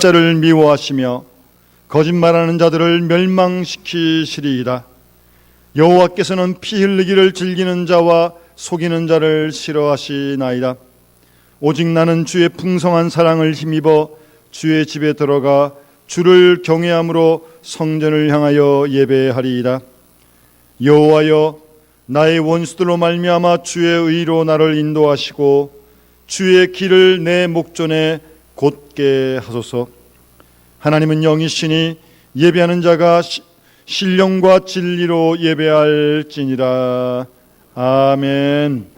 자를 미워하시며 거짓말하는 자들을 멸망시키시리이다. 여호와께서는 피 흘리기를 즐기는 자와 속이는 자를 싫어하시나이다. 오직 나는 주의 풍성한 사랑을 힘입어 주의 집에 들어가 주를 경외함으로 성전을 향하여 예배하리이다. 여호와여, 나의 원수들로 말미암아 주의 의로 나를 인도하시고 주의 길을 내 목전에 곧게 하소서. 하나님은 영이시니 예배하는 자가 신령과 진리로 예배할지니라. 아멘.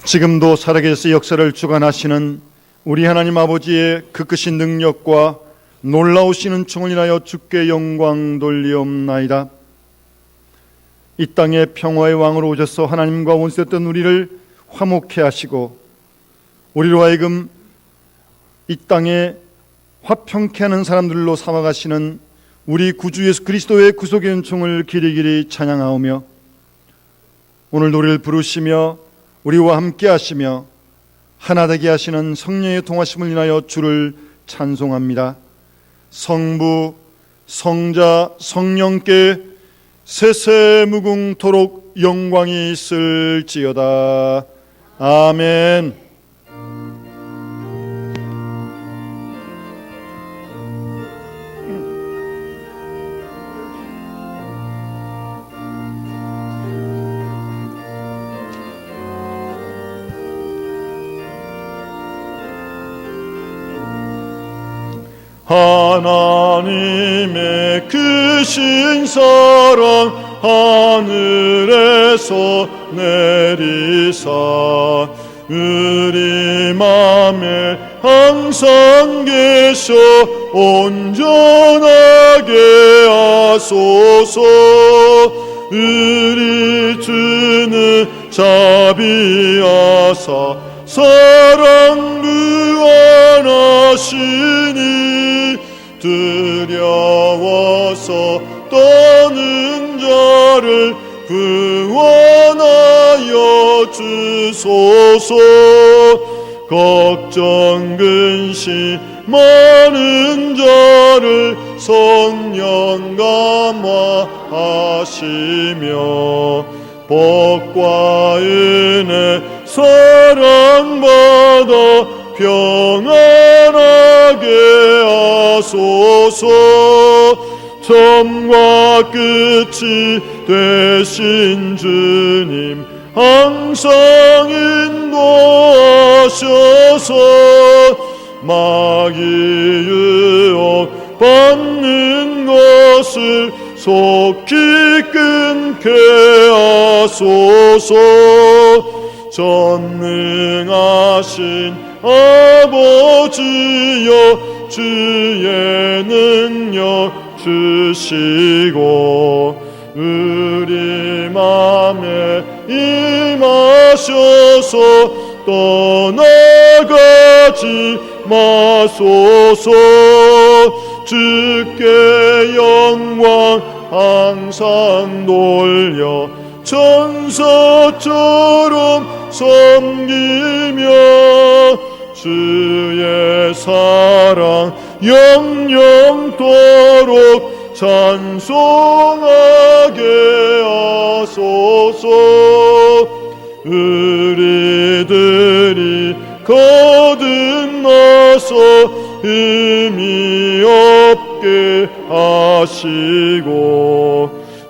지금도 살아계셔서 역사를 주관하시는 우리 하나님 아버지의 그 크신 능력과 놀라우신 은총을 인하여 주께 영광 돌리옵나이다. 이 땅에 평화의 왕으로 오셔서 하나님과 원수였던 우리를 화목케 하시고 우리로 하여금 이 땅에 화평케 하는 사람들로 삼아가시는 우리 구주 예수 그리스도의 구속의 은총을 길이길이 찬양하오며 오늘 노래를 부르시며 우리와 함께 하시며 하나 되게 하시는 성령의 통하심을 인하여 주를 찬송합니다. 성부, 성자, 성령께 세세무궁토록 영광이 있을지어다. 아멘. 하나님의 크신 사랑 하늘에서 내리사 우리 맘에 항상 계셔 온전하게 하소서. 우리 주는 자비하사 사랑 무한하시니 두려워서 떠는 자를 구원하여 주소서. 걱정 근심 많은 자를 성령 감화하시며 복과 은혜 사랑받아 평안하게 하소서. 처음과 끝이 되신 주님 항상 인도하셔서 마귀 유혹 받는 것을 속히 끊게 하소서. 전능하신 아버지여 주의 능력 주시고 우리 맘에 임하셔서 떠나가지 마소서. 주께 영광 항상 돌려 천사처럼 섬기며 주의 사랑 영영토록 찬송하게 하소서. 우리들이 거듭나서 흠이 없게 하시고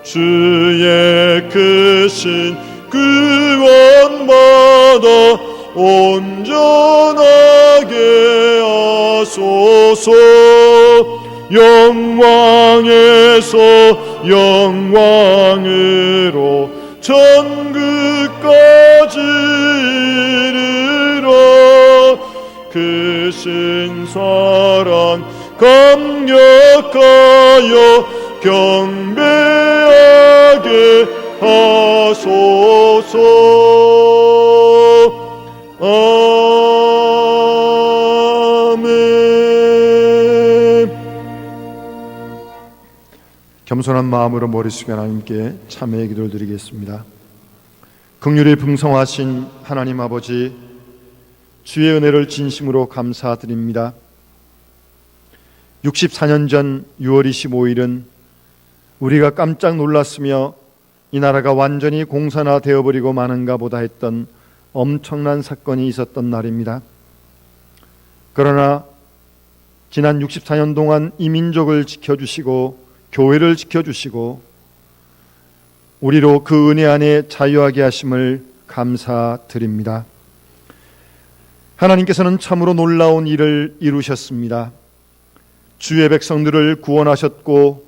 주의 크신 구원받아 온전하게 하소서. 영광에서 영광으로 천국까지 이르러 크신 사랑 감격하여 경배하게 하소서. 아멘. 겸손한 마음으로 머리 숙여 하나님께 참회의 기도를 드리겠습니다. 긍휼이 풍성하신 하나님 아버지, 주의 은혜를 진심으로 감사드립니다. 64년 전 6월 25일은 우리가 깜짝 놀랐으며 이 나라가 완전히 공산화 되어버리고 마는가 보다 했던 엄청난 사건이 있었던 날입니다. 그러나 지난 64년 동안 이 민족을 지켜주시고 교회를 지켜주시고 우리로 그 은혜 안에 자유하게 하심을 감사드립니다. 하나님께서는 참으로 놀라운 일을 이루셨습니다. 주의 백성들을 구원하셨고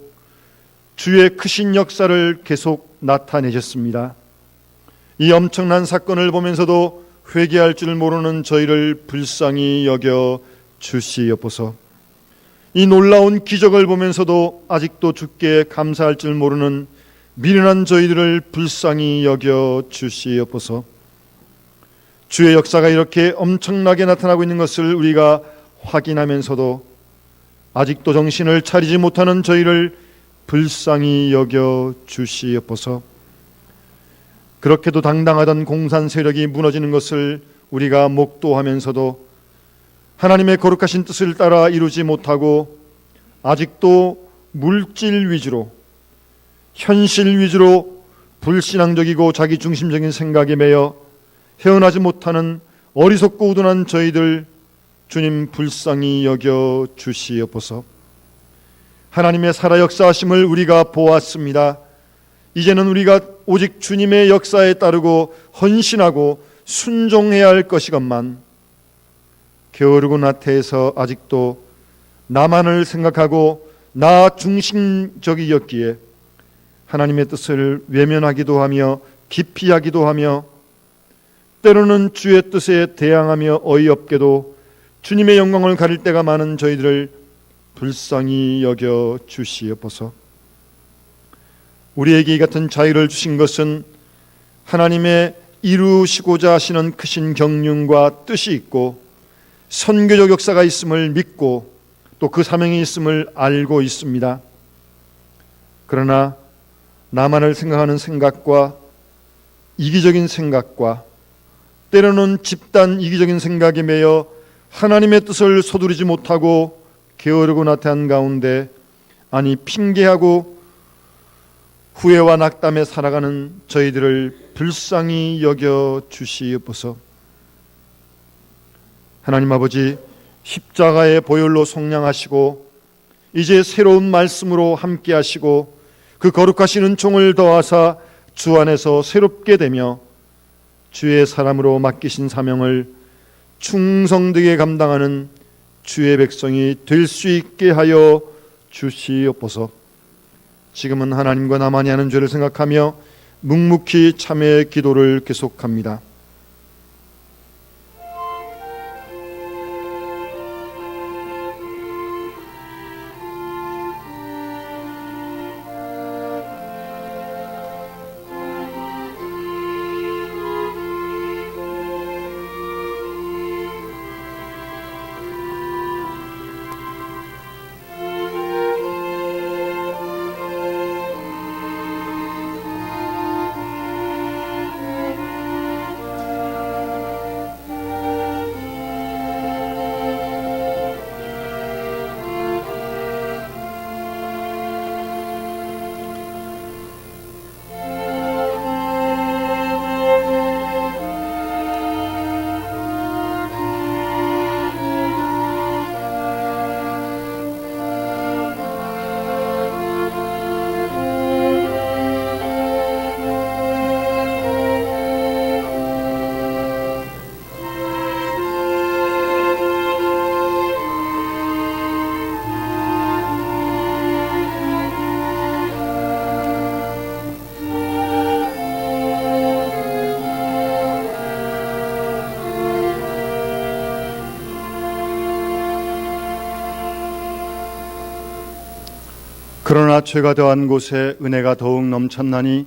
주의 크신 역사를 계속 나타내셨습니다. 이 엄청난 사건을 보면서도 회개할 줄 모르는 저희를 불쌍히 여겨 주시옵소서. 이 놀라운 기적을 보면서도 아직도 주께 감사할 줄 모르는 미련한 저희들을 불쌍히 여겨 주시옵소서. 주의 역사가 이렇게 엄청나게 나타나고 있는 것을 우리가 확인하면서도 아직도 정신을 차리지 못하는 저희를 불쌍히 여겨 주시옵소서. 그렇게도 당당하던 공산 세력이 무너지는 것을 우리가 목도하면서도 하나님의 거룩하신 뜻을 따라 이루지 못하고 아직도 물질 위주로, 현실 위주로 불신앙적이고 자기중심적인 생각에 매여 헤어나지 못하는 어리석고 우둔한 저희들 주님 불쌍히 여겨 주시옵소서. 하나님의 살아 역사하심을 우리가 보았습니다. 이제는 우리가 오직 주님의 역사에 따르고 헌신하고 순종해야 할 것이건만 게으르고 나태해서 아직도 나만을 생각하고 나 중심적이었기에 하나님의 뜻을 외면하기도 하며 기피하기도 하며 때로는 주의 뜻에 대항하며 어이없게도 주님의 영광을 가릴 때가 많은 저희들을 불쌍히 여겨 주시옵소서. 우리에게 이 같은 자유를 주신 것은 하나님의 이루시고자 하시는 크신 경륜과 뜻이 있고 선교적 역사가 있음을 믿고 또 그 사명이 있음을 알고 있습니다. 그러나 나만을 생각하는 생각과 이기적인 생각과 때로는 집단 이기적인 생각에 매여 하나님의 뜻을 서두르지 못하고 게으르고 나태한 가운데 아니 핑계하고 후회와 낙담에 살아가는 저희들을 불쌍히 여겨 주시옵소서. 하나님 아버지, 십자가의 보혈로 속량하시고 이제 새로운 말씀으로 함께 하시고 그 거룩하신 은총을 더하사 주 안에서 새롭게 되며 주의 사람으로 맡기신 사명을 충성되게 감당하는 주의 백성이 될 수 있게 하여 주시옵소서. 지금은 하나님과 나만이 하는 죄를 생각하며 묵묵히 참회의 기도를 계속합니다. 그러나 죄가 더한 곳에 은혜가 더욱 넘쳤나니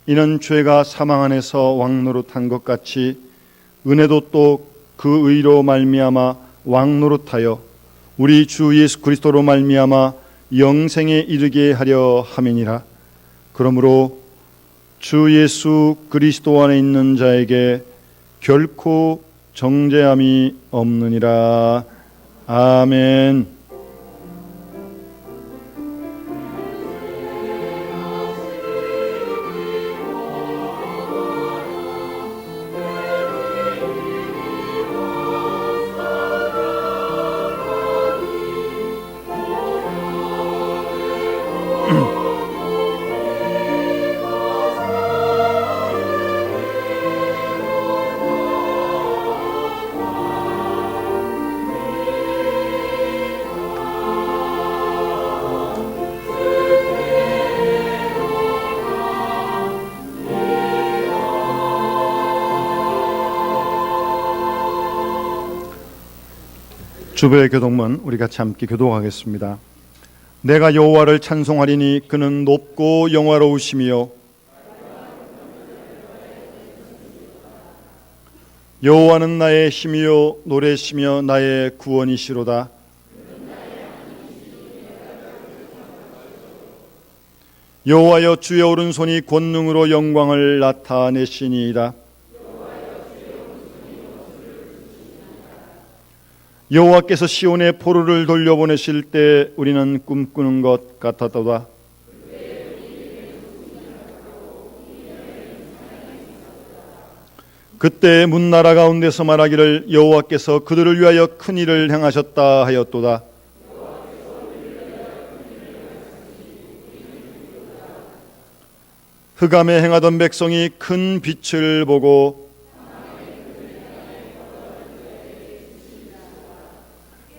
이는 죄가 사망 안에서 왕노릇한 것 같이 은혜도 또 그 의로 말미암아 왕노릇하여 우리 주 예수 그리스도로 말미암아 영생에 이르게 하려 함이니라. 그러므로 주 예수 그리스도 안에 있는 자에게 결코 정죄함이 없느니라. 아멘. 주보의 교독문 우리 같이 함께 교독하겠습니다. 내가 여호와를 찬송하리니 그는 높고 영화로우시며 여호와는 나의 힘이요 노래시며 나의 구원이시로다. 여호와여 주의 오른손이 권능으로 영광을 나타내시니이다. 여호와께서 시온에 포로를 돌려보내실 때 우리는 꿈꾸는 것 같았도다. 그때 문나라 가운데서 말하기를 여호와께서 그들을 위하여 큰 일을 행하셨다 하였도다. 흑암에 행하던 백성이 큰 빛을 보고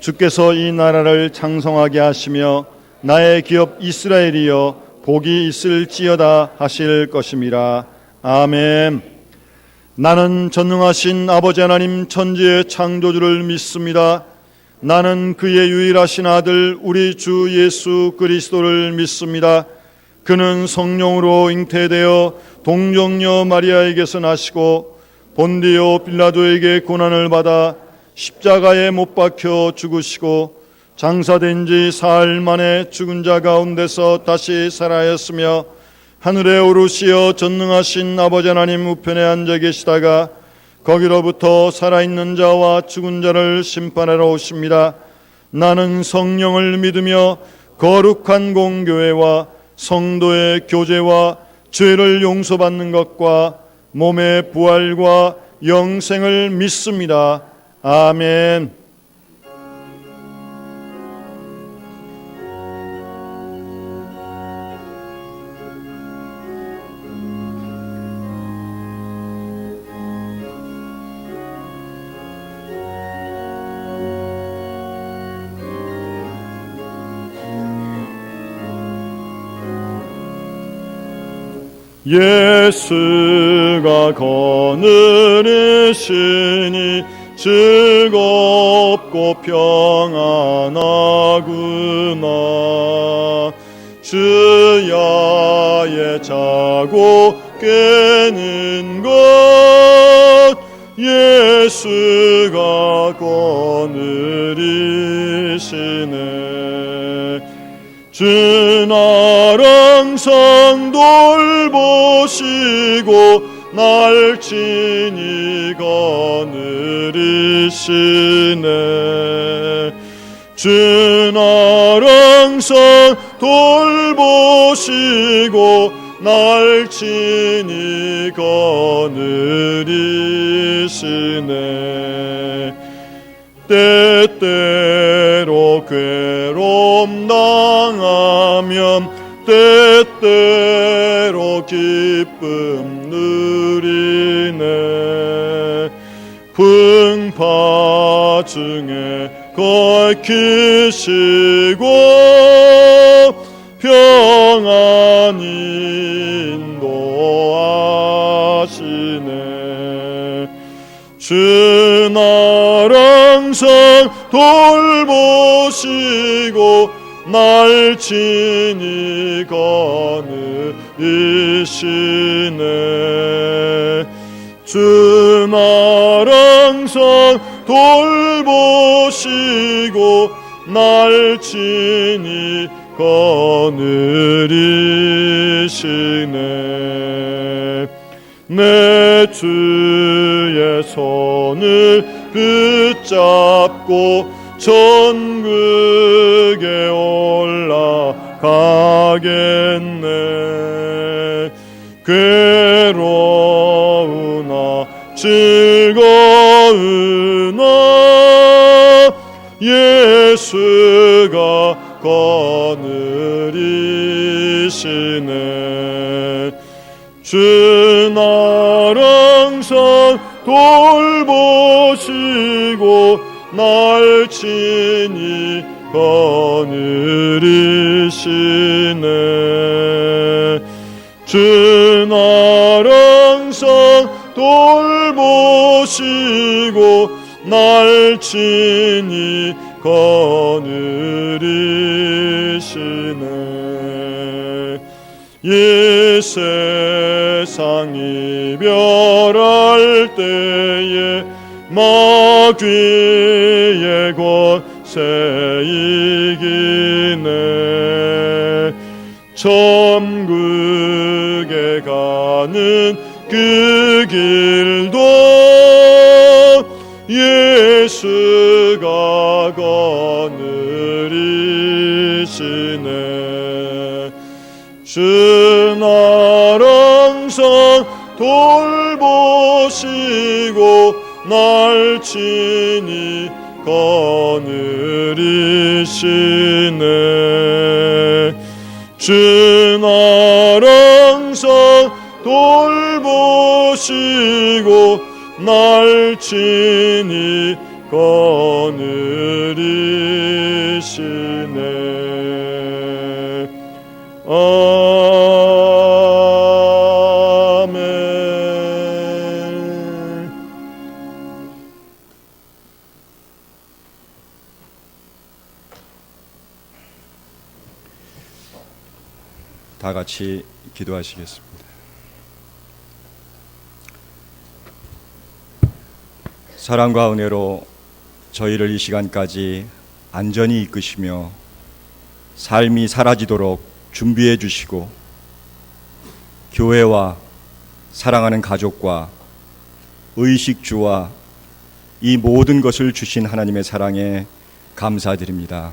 주께서 이 나라를 창성하게 하시며 나의 기업 이스라엘이여 복이 있을지어다 하실 것임이라. 아멘. 나는 전능하신 아버지 하나님 천지의 창조주를 믿습니다. 나는 그의 유일하신 아들 우리 주 예수 그리스도를 믿습니다. 그는 성령으로 잉태되어 동정녀 마리아에게서 나시고 본디오 빌라도에게 고난을 받아 십자가에 못 박혀 죽으시고 장사된 지 사흘 만에 죽은 자 가운데서 다시 살아있으며 하늘에 오르시어 전능하신 아버지 하나님 우편에 앉아 계시다가 거기로부터 살아있는 자와 죽은 자를 심판하러 오십니다. 나는 성령을 믿으며 거룩한 공교회와 성도의 교제와 죄를 용서받는 것과 몸의 부활과 영생을 믿습니다. 아멘. 예수가 거느리시니 즐겁고 평안하구나. 주야에 자고 깨는 것 예수가 거느리시네. 주 나라 항상 돌보시고 날 친히 거느리시네. 주 나라 항상 돌보시고 날 친히 거느리시네. 때때로 괴로움 당하면 때때로 기쁨 누리네. 풍파 중에 걸키시고 평안히 인도하시네. 주 나라 항상 돌보시고 날 친히 거느리시네. 주 날 항상 돌보시고 날 친히 거느리시네. 내 주의 손을 붙잡고 천국에 올라가겠네. 괴로우나 즐거우나 예수가 거느리시네. 주 날 항상 돌보시고 날 친히 거느리시네. 주 날 항상 돌보시고 날 친히 거느리시네. 이 세상 이별할 때에 마귀의 권세 이기네. 천국에 가는 그 길도 예수가 거느리시네. 주 날 항상 돌보시고 날 친히 거느리시네. 주 날 항상 돌보시고 날 친히 거느리시네. 아멘. 다 같이 기도하시겠습니다. 사랑과 은혜로 저희를 이 시간까지 안전히 이끄시며 삶이 사라지도록 준비해 주시고 교회와 사랑하는 가족과 의식주와 이 모든 것을 주신 하나님의 사랑에 감사드립니다.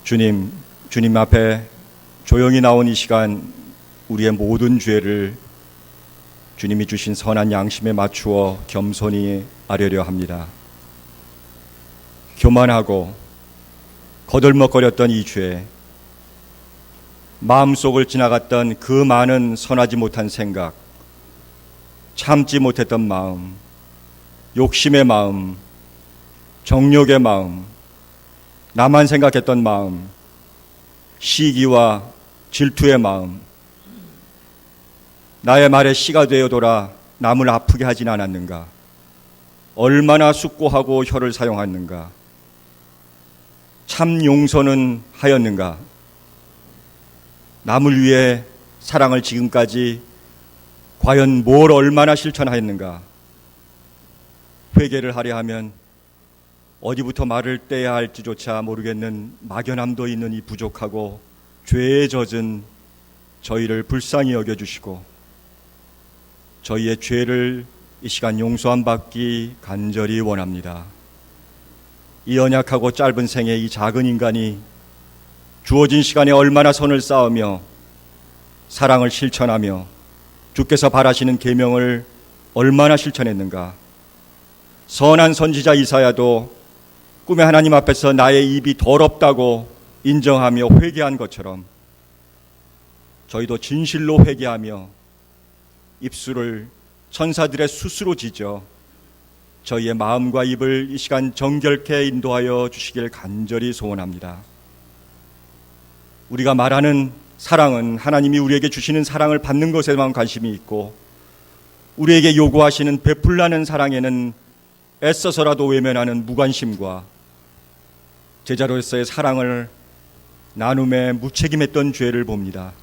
주님 앞에 조용히 나온 이 시간 우리의 모든 죄를 주님이 주신 선한 양심에 맞추어 겸손히 아뢰려 합니다. 교만하고 거들먹거렸던 이 죄, 마음속을 지나갔던 그 많은 선하지 못한 생각, 참지 못했던 마음, 욕심의 마음, 정욕의 마음, 나만 생각했던 마음, 시기와 질투의 마음, 나의 말에 씨가 되어 돌아 남을 아프게 하진 않았는가? 얼마나 숙고하고 혀를 사용했는가? 참 용서는 하였는가? 남을 위해 사랑을 지금까지 과연 뭘 얼마나 실천하였는가? 회개를 하려 하면 어디부터 말을 떼야 할지조차 모르겠는 막연함도 있는 이 부족하고 죄에 젖은 저희를 불쌍히 여겨주시고 저희의 죄를 이 시간 용서함 받기 간절히 원합니다. 이 연약하고 짧은 생에 이 작은 인간이 주어진 시간에 얼마나 선을 쌓으며 사랑을 실천하며 주께서 바라시는 계명을 얼마나 실천했는가. 선한 선지자 이사야도 꿈의 하나님 앞에서 나의 입이 더럽다고 인정하며 회개한 것처럼 저희도 진실로 회개하며 입술을 천사들의 숫으로 지져 저희의 마음과 입을 이 시간 정결케 인도하여 주시길 간절히 소원합니다. 우리가 말하는 사랑은 하나님이 우리에게 주시는 사랑을 받는 것에만 관심이 있고 우리에게 요구하시는 베풀라는 사랑에는 애써서라도 외면하는 무관심과 제자로서의 사랑을 나눔에 무책임했던 죄를 봅니다.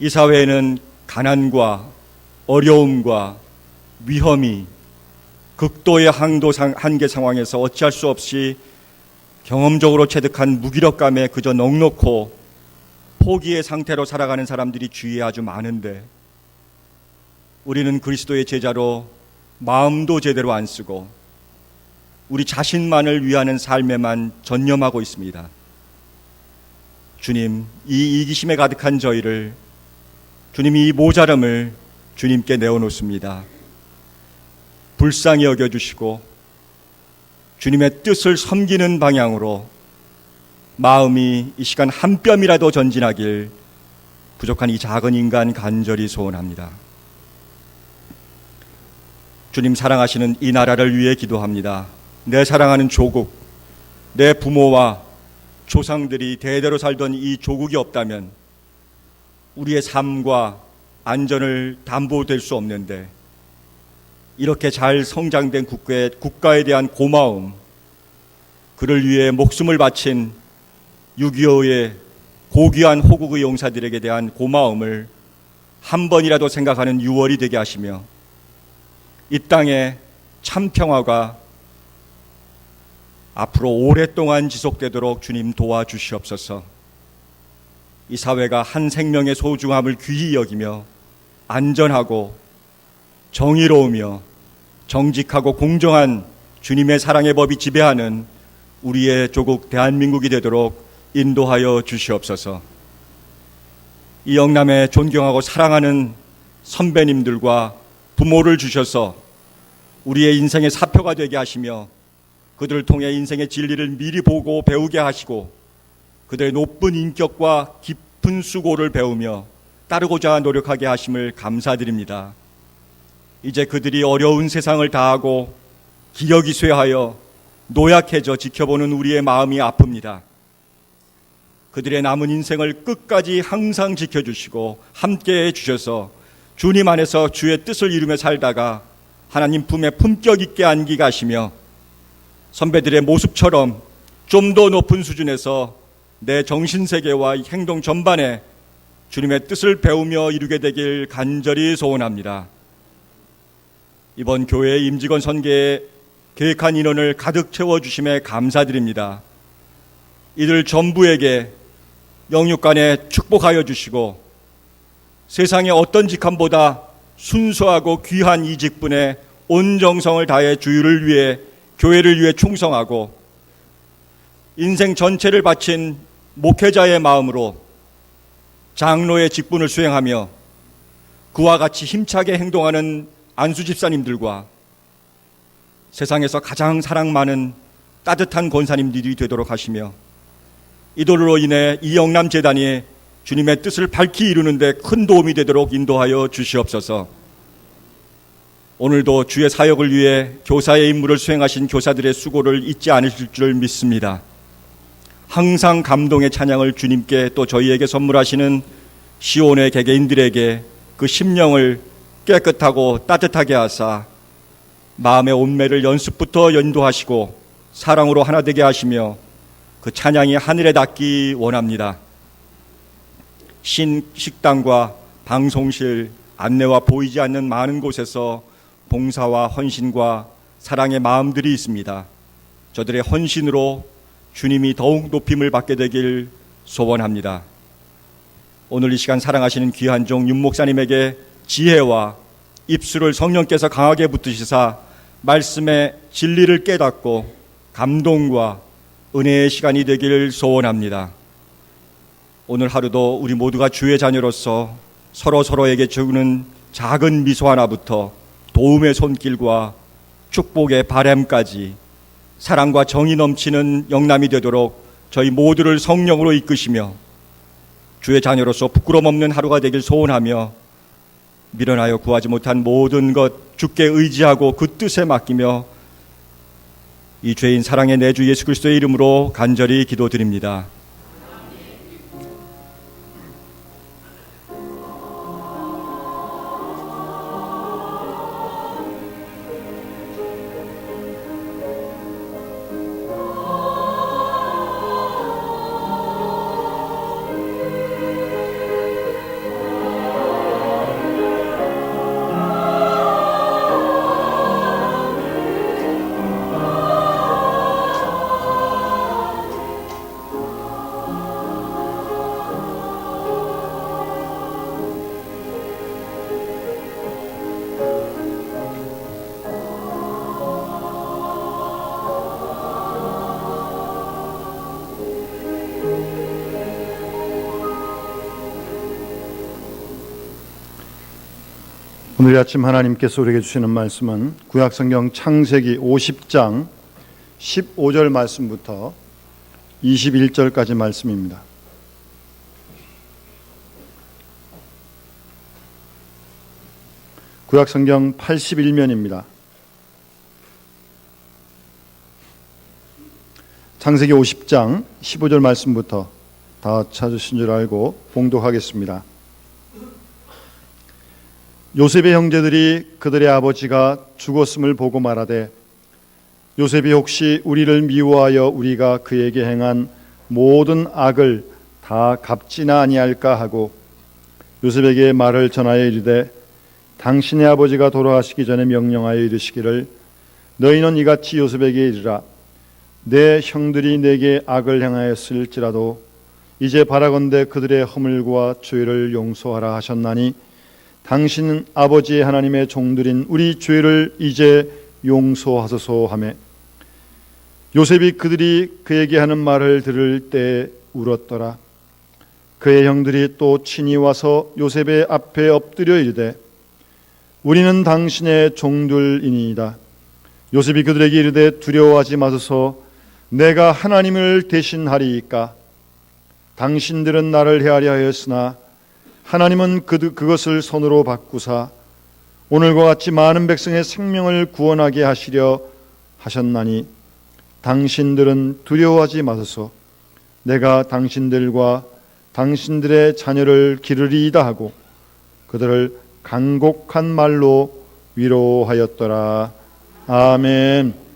이 사회에는 가난과 어려움과 위험이 극도의 한계 상황에서 어찌할 수 없이 경험적으로 체득한 무기력감에 그저 넋놓고 포기의 상태로 살아가는 사람들이 주위에 아주 많은데, 우리는 그리스도의 제자로 마음도 제대로 안 쓰고 우리 자신만을 위하는 삶에만 전념하고 있습니다. 주님, 이 이기심에 가득한 저희를, 주님이 이 모자람을 주님께 내어놓습니다. 불쌍히 여겨주시고 주님의 뜻을 섬기는 방향으로 마음이 이 시간 한 뼘이라도 전진하길 부족한 이 작은 인간 간절히 소원합니다. 주님, 사랑하시는 이 나라를 위해 기도합니다. 내 사랑하는 조국, 내 부모와 조상들이 대대로 살던 이 조국이 없다면 우리의 삶과 안전을 담보될 수 없는데, 이렇게 잘 성장된 국가에 대한 고마움, 그를 위해 목숨을 바친 6.25의 고귀한 호국의 용사들에게 대한 고마움을 한 번이라도 생각하는 6월이 되게 하시며, 이 땅에 참 평화가 앞으로 오랫동안 지속되도록 주님 도와주시옵소서. 이 사회가 한 생명의 소중함을 귀히 여기며 안전하고 정의로우며 정직하고 공정한 주님의 사랑의 법이 지배하는 우리의 조국 대한민국이 되도록 인도하여 주시옵소서. 이 영남에 존경하고 사랑하는 선배님들과 부모를 주셔서 우리의 인생의 사표가 되게 하시며, 그들을 통해 인생의 진리를 미리 보고 배우게 하시고, 그들의 높은 인격과 깊은 수고를 배우며 따르고자 노력하게 하심을 감사드립니다. 이제 그들이 어려운 세상을 다하고 기력이 쇠하여 노약해져 지켜보는 우리의 마음이 아픕니다. 그들의 남은 인생을 끝까지 항상 지켜주시고 함께해 주셔서 주님 안에서 주의 뜻을 이루며 살다가 하나님 품에 품격 있게 안기게 하시며, 선배들의 모습처럼 좀 더 높은 수준에서 내 정신세계와 행동 전반에 주님의 뜻을 배우며 이루게 되길 간절히 소원합니다. 이번 교회 임직원 선교에 계획한 인원을 가득 채워주심에 감사드립니다. 이들 전부에게 영육간에 축복하여 주시고, 세상의 어떤 직함보다 순수하고 귀한 이 직분에 온 정성을 다해 주를 위해, 교회를 위해 충성하고 인생 전체를 바친 목회자의 마음으로 장로의 직분을 수행하며 그와 같이 힘차게 행동하는 안수 집사님들과 세상에서 가장 사랑 많은 따뜻한 권사님들이 되도록 하시며, 이들로 인해 이 영남재단이 주님의 뜻을 밝히 이루는 데 큰 도움이 되도록 인도하여 주시옵소서. 오늘도 주의 사역을 위해 교사의 임무를 수행하신 교사들의 수고를 잊지 않으실 줄 믿습니다. 항상 감동의 찬양을 주님께 또 저희에게 선물하시는 시온의 개개인들에게 그 심령을 깨끗하고 따뜻하게 하사 마음의 온매를 연습부터 인도하시고 사랑으로 하나 되게 하시며 그 찬양이 하늘에 닿기 원합니다. 식당과 방송실, 안내와 보이지 않는 많은 곳에서 봉사와 헌신과 사랑의 마음들이 있습니다. 저들의 헌신으로 주님이 더욱 높임을 받게 되길 소원합니다. 오늘 이 시간 사랑하시는 귀한 종 윤 목사님에게 지혜와 입술을 성령께서 강하게 붙으시사 말씀의 진리를 깨닫고 감동과 은혜의 시간이 되길 소원합니다. 오늘 하루도 우리 모두가 주의 자녀로서 서로에게 주는 작은 미소 하나부터 도움의 손길과 축복의 바람까지 사랑과 정이 넘치는 영남이 되도록 저희 모두를 성령으로 이끄시며 주의 자녀로서 부끄럼 없는 하루가 되길 소원하며, 미련하여 구하지 못한 모든 것 주께 의지하고 그 뜻에 맡기며 이 죄인 사랑의 내 주 예수 그리스도의 이름으로 간절히 기도드립니다. 오늘 아침 하나님께서 우리에게 주시는 말씀은 구약성경 창세기 50장 15절 말씀부터 21절까지 말씀입니다. 구약성경 81면입니다. 창세기 50장 15절 말씀부터 다 찾으신 줄 알고 봉독하겠습니다. 요셉의 형제들이 그들의 아버지가 죽었음을 보고 말하되 요셉이 혹시 우리를 미워하여 우리가 그에게 행한 모든 악을 다 갚지나 아니할까 하고 요셉에게 말을 전하여 이르되 당신의 아버지가 돌아가시기 전에 명령하여 이르시기를 너희는 이같이 요셉에게 이르라 내 형들이 내게 악을 행하였을지라도 이제 바라건대 그들의 허물과 죄를 용서하라 하셨나니 당신 아버지의 하나님의 종들인 우리 죄를 이제 용서하소서 하매 요셉이 그들이 그에게 하는 말을 들을 때 울었더라. 그의 형들이 또 친히 와서 요셉의 앞에 엎드려 이르되 우리는 당신의 종들이니이다. 요셉이 그들에게 이르되 두려워하지 마소서 내가 하나님을 대신하리이까 당신들은 나를 해하려 하였으나 하나님은 그것을 손으로 바꾸사 오늘과 같이 많은 백성의 생명을 구원하게 하시려 하셨나니 당신들은 두려워하지 마소서 내가 당신들과 당신들의 자녀를 기르리이다 하고 그들을 간곡한 말로 위로하였더라. 아멘.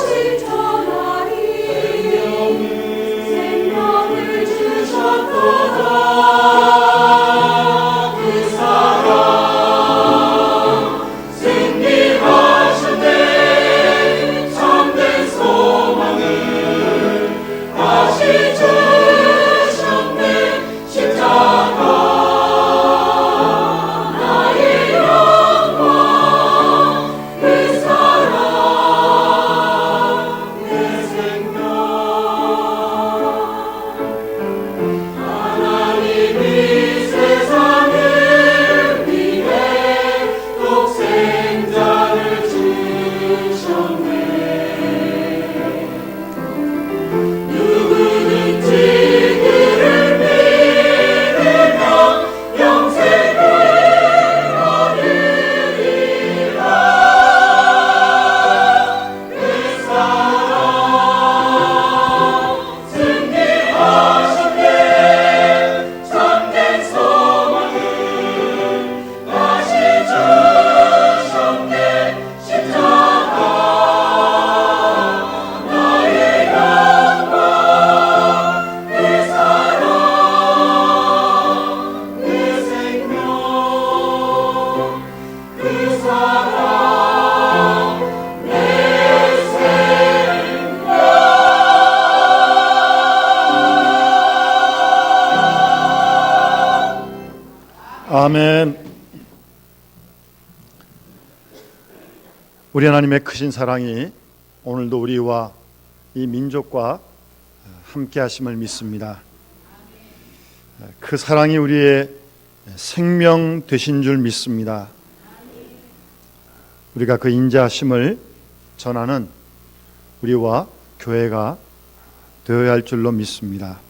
소식 전하리 아멘. 우리 하나님의 크신 사랑이 오늘도 우리와 이 민족과 함께 하심을 믿습니다. 그 사랑이 우리의 생명 되신 줄 믿습니다. 우리가 그 인자하심을 전하는 우리와 교회가 되어야 할 줄로 믿습니다.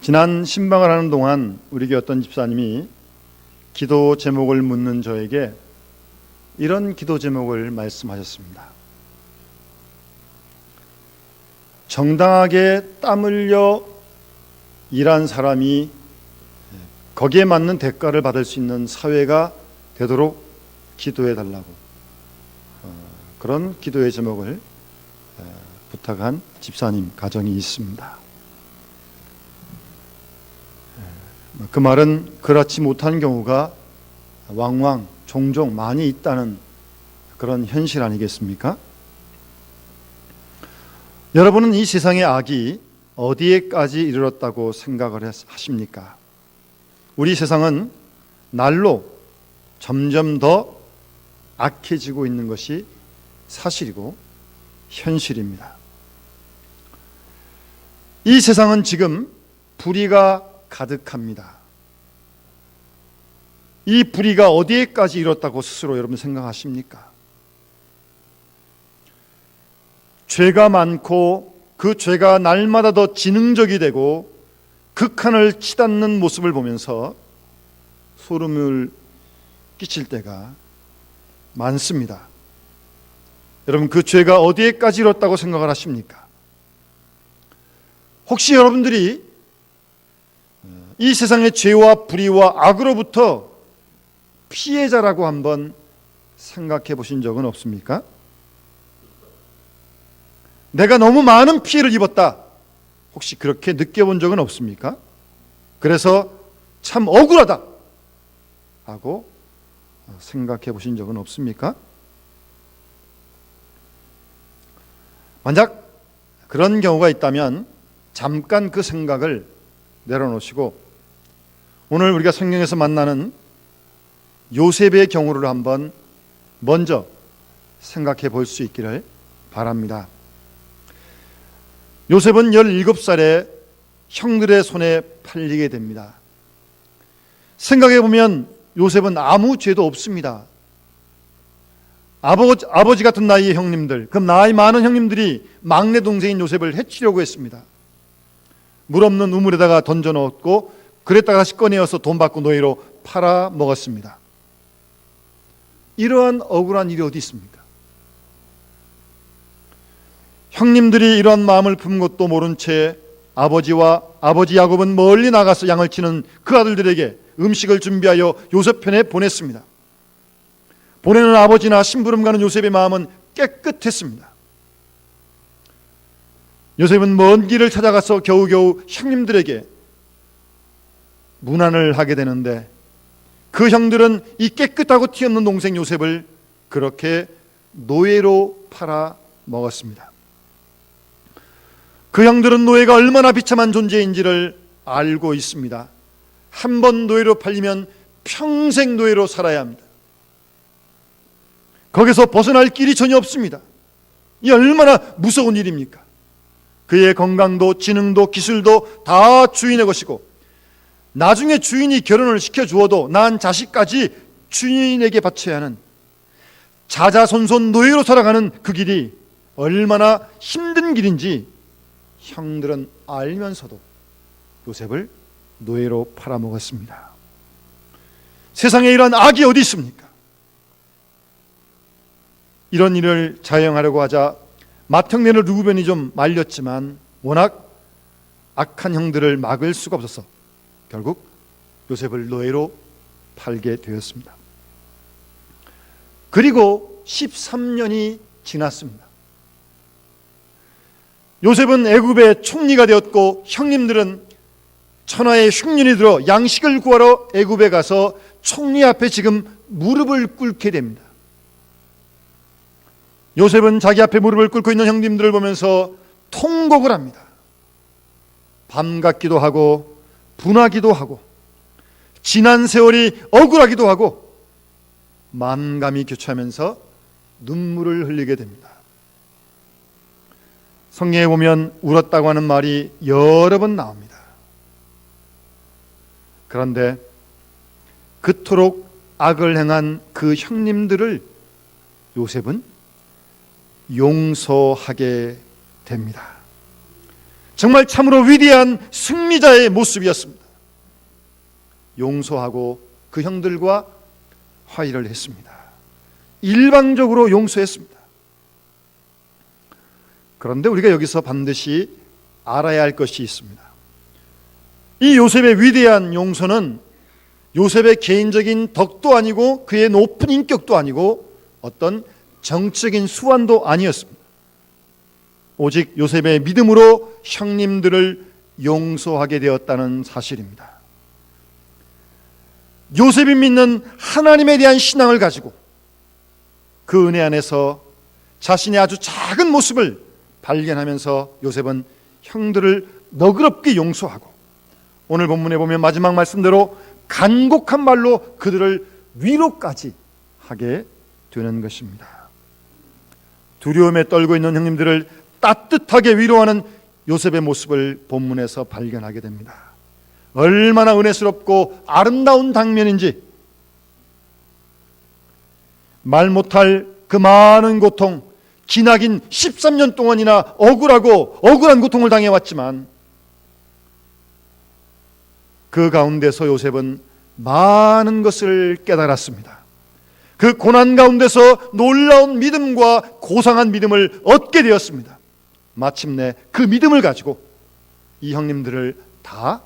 지난 신방을 하는 동안 우리 교회 어떤 집사님이 기도 제목을 묻는 저에게 이런 기도 제목을 말씀하셨습니다. 정당하게 땀 흘려 일한 사람이 거기에 맞는 대가를 받을 수 있는 사회가 되도록 기도해 달라고, 그런 기도의 제목을 부탁한 집사님 가정이 있습니다. 그 말은 그렇지 못한 경우가 왕왕 종종 많이 있다는 그런 현실 아니겠습니까? 여러분은 이 세상의 악이 어디에까지 이르렀다고 생각을 하십니까? 우리 세상은 날로 점점 더 악해지고 있는 것이 사실이고 현실입니다. 이 세상은 지금 불의가 가득합니다. 이 불의가 어디에까지 이뤘다고 스스로 여러분 생각하십니까? 죄가 많고 그 죄가 날마다 더 지능적이 되고 극한을 치닫는 모습을 보면서 소름을 끼칠 때가 많습니다. 여러분, 그 죄가 어디에까지 이뤘다고 생각을 하십니까? 혹시 여러분들이 이 세상의 죄와 불의와 악으로부터 피해자라고 한번 생각해 보신 적은 없습니까? 내가 너무 많은 피해를 입었다, 혹시 그렇게 느껴본 적은 없습니까? 그래서 참 억울하다 하고 생각해 보신 적은 없습니까? 만약 그런 경우가 있다면 잠깐 그 생각을 내려놓으시고 오늘 우리가 성경에서 만나는 요셉의 경우를 한번 먼저 생각해 볼 수 있기를 바랍니다. 요셉은 17살에 형들의 손에 팔리게 됩니다. 생각해 보면 요셉은 아무 죄도 없습니다. 아버지 같은 나이의 형님들, 그 나이 많은 형님들이 막내 동생인 요셉을 해치려고 했습니다. 물 없는 우물에다가 던져 넣었고 그랬다가 다시 꺼내어서 돈 받고 노예로 팔아 먹었습니다. 이러한 억울한 일이 어디 있습니까? 형님들이 이러한 마음을 품은 것도 모른 채 아버지 야곱은 멀리 나가서 양을 치는 그 아들들에게 음식을 준비하여 요셉 편에 보냈습니다. 보내는 아버지나 심부름 가는 요셉의 마음은 깨끗했습니다. 요셉은 먼 길을 찾아가서 겨우겨우 형님들에게 문안을 하게 되는데 그 형들은 이 깨끗하고 티 없는 동생 요셉을 그렇게 노예로 팔아 먹었습니다. 그 형들은 노예가 얼마나 비참한 존재인지를 알고 있습니다. 한 번 노예로 팔리면 평생 노예로 살아야 합니다. 거기서 벗어날 길이 전혀 없습니다. 이 얼마나 무서운 일입니까? 그의 건강도 지능도 기술도 다 주인의 것이고 나중에 주인이 결혼을 시켜주어도 낳은 자식까지 주인에게 바쳐야 하는 자자손손 노예로 살아가는 그 길이 얼마나 힘든 길인지 형들은 알면서도 요셉을 노예로 팔아먹었습니다. 세상에 이런 악이 어디 있습니까? 이런 일을 자행하려고 하자 맏형네는 르우벤이 좀 말렸지만 워낙 악한 형들을 막을 수가 없어서 결국 요셉을 노예로 팔게 되었습니다. 그리고 13년이 지났습니다. 요셉은 애굽의 총리가 되었고 형님들은 천하의 흉년이 들어 양식을 구하러 애굽에 가서 총리 앞에 지금 무릎을 꿇게 됩니다. 요셉은 자기 앞에 무릎을 꿇고 있는 형님들을 보면서 통곡을 합니다. 밤 같기도 하고 분하기도 하고 지난 세월이 억울하기도 하고 만감이 교차하면서 눈물을 흘리게 됩니다. 성경에 보면 울었다고 하는 말이 여러 번 나옵니다. 그런데 그토록 악을 행한 그 형님들을 요셉은 용서하게 됩니다. 정말 참으로 위대한 승리자의 모습이었습니다. 용서하고 그 형들과 화해를 했습니다. 일방적으로 용서했습니다. 그런데 우리가 여기서 반드시 알아야 할 것이 있습니다. 이 요셉의 위대한 용서는 요셉의 개인적인 덕도 아니고 그의 높은 인격도 아니고 어떤 정치적인 수완도 아니었습니다. 오직 요셉의 믿음으로 형님들을 용서하게 되었다는 사실입니다. 요셉이 믿는 하나님에 대한 신앙을 가지고 그 은혜 안에서 자신의 아주 작은 모습을 발견하면서 요셉은 형들을 너그럽게 용서하고 오늘 본문에 보면 마지막 말씀대로 간곡한 말로 그들을 위로까지 하게 되는 것입니다. 두려움에 떨고 있는 형님들을 따뜻하게 위로하는 요셉의 모습을 본문에서 발견하게 됩니다. 얼마나 은혜스럽고 아름다운 장면인지 말 못할 그 많은 고통, 기나긴 13년 동안이나 억울한 고통을 당해왔지만 그 가운데서 요셉은 많은 것을 깨달았습니다. 그 고난 가운데서 놀라운 믿음과 고상한 믿음을 얻게 되었습니다. 마침내 그 믿음을 가지고 이 형님들을 다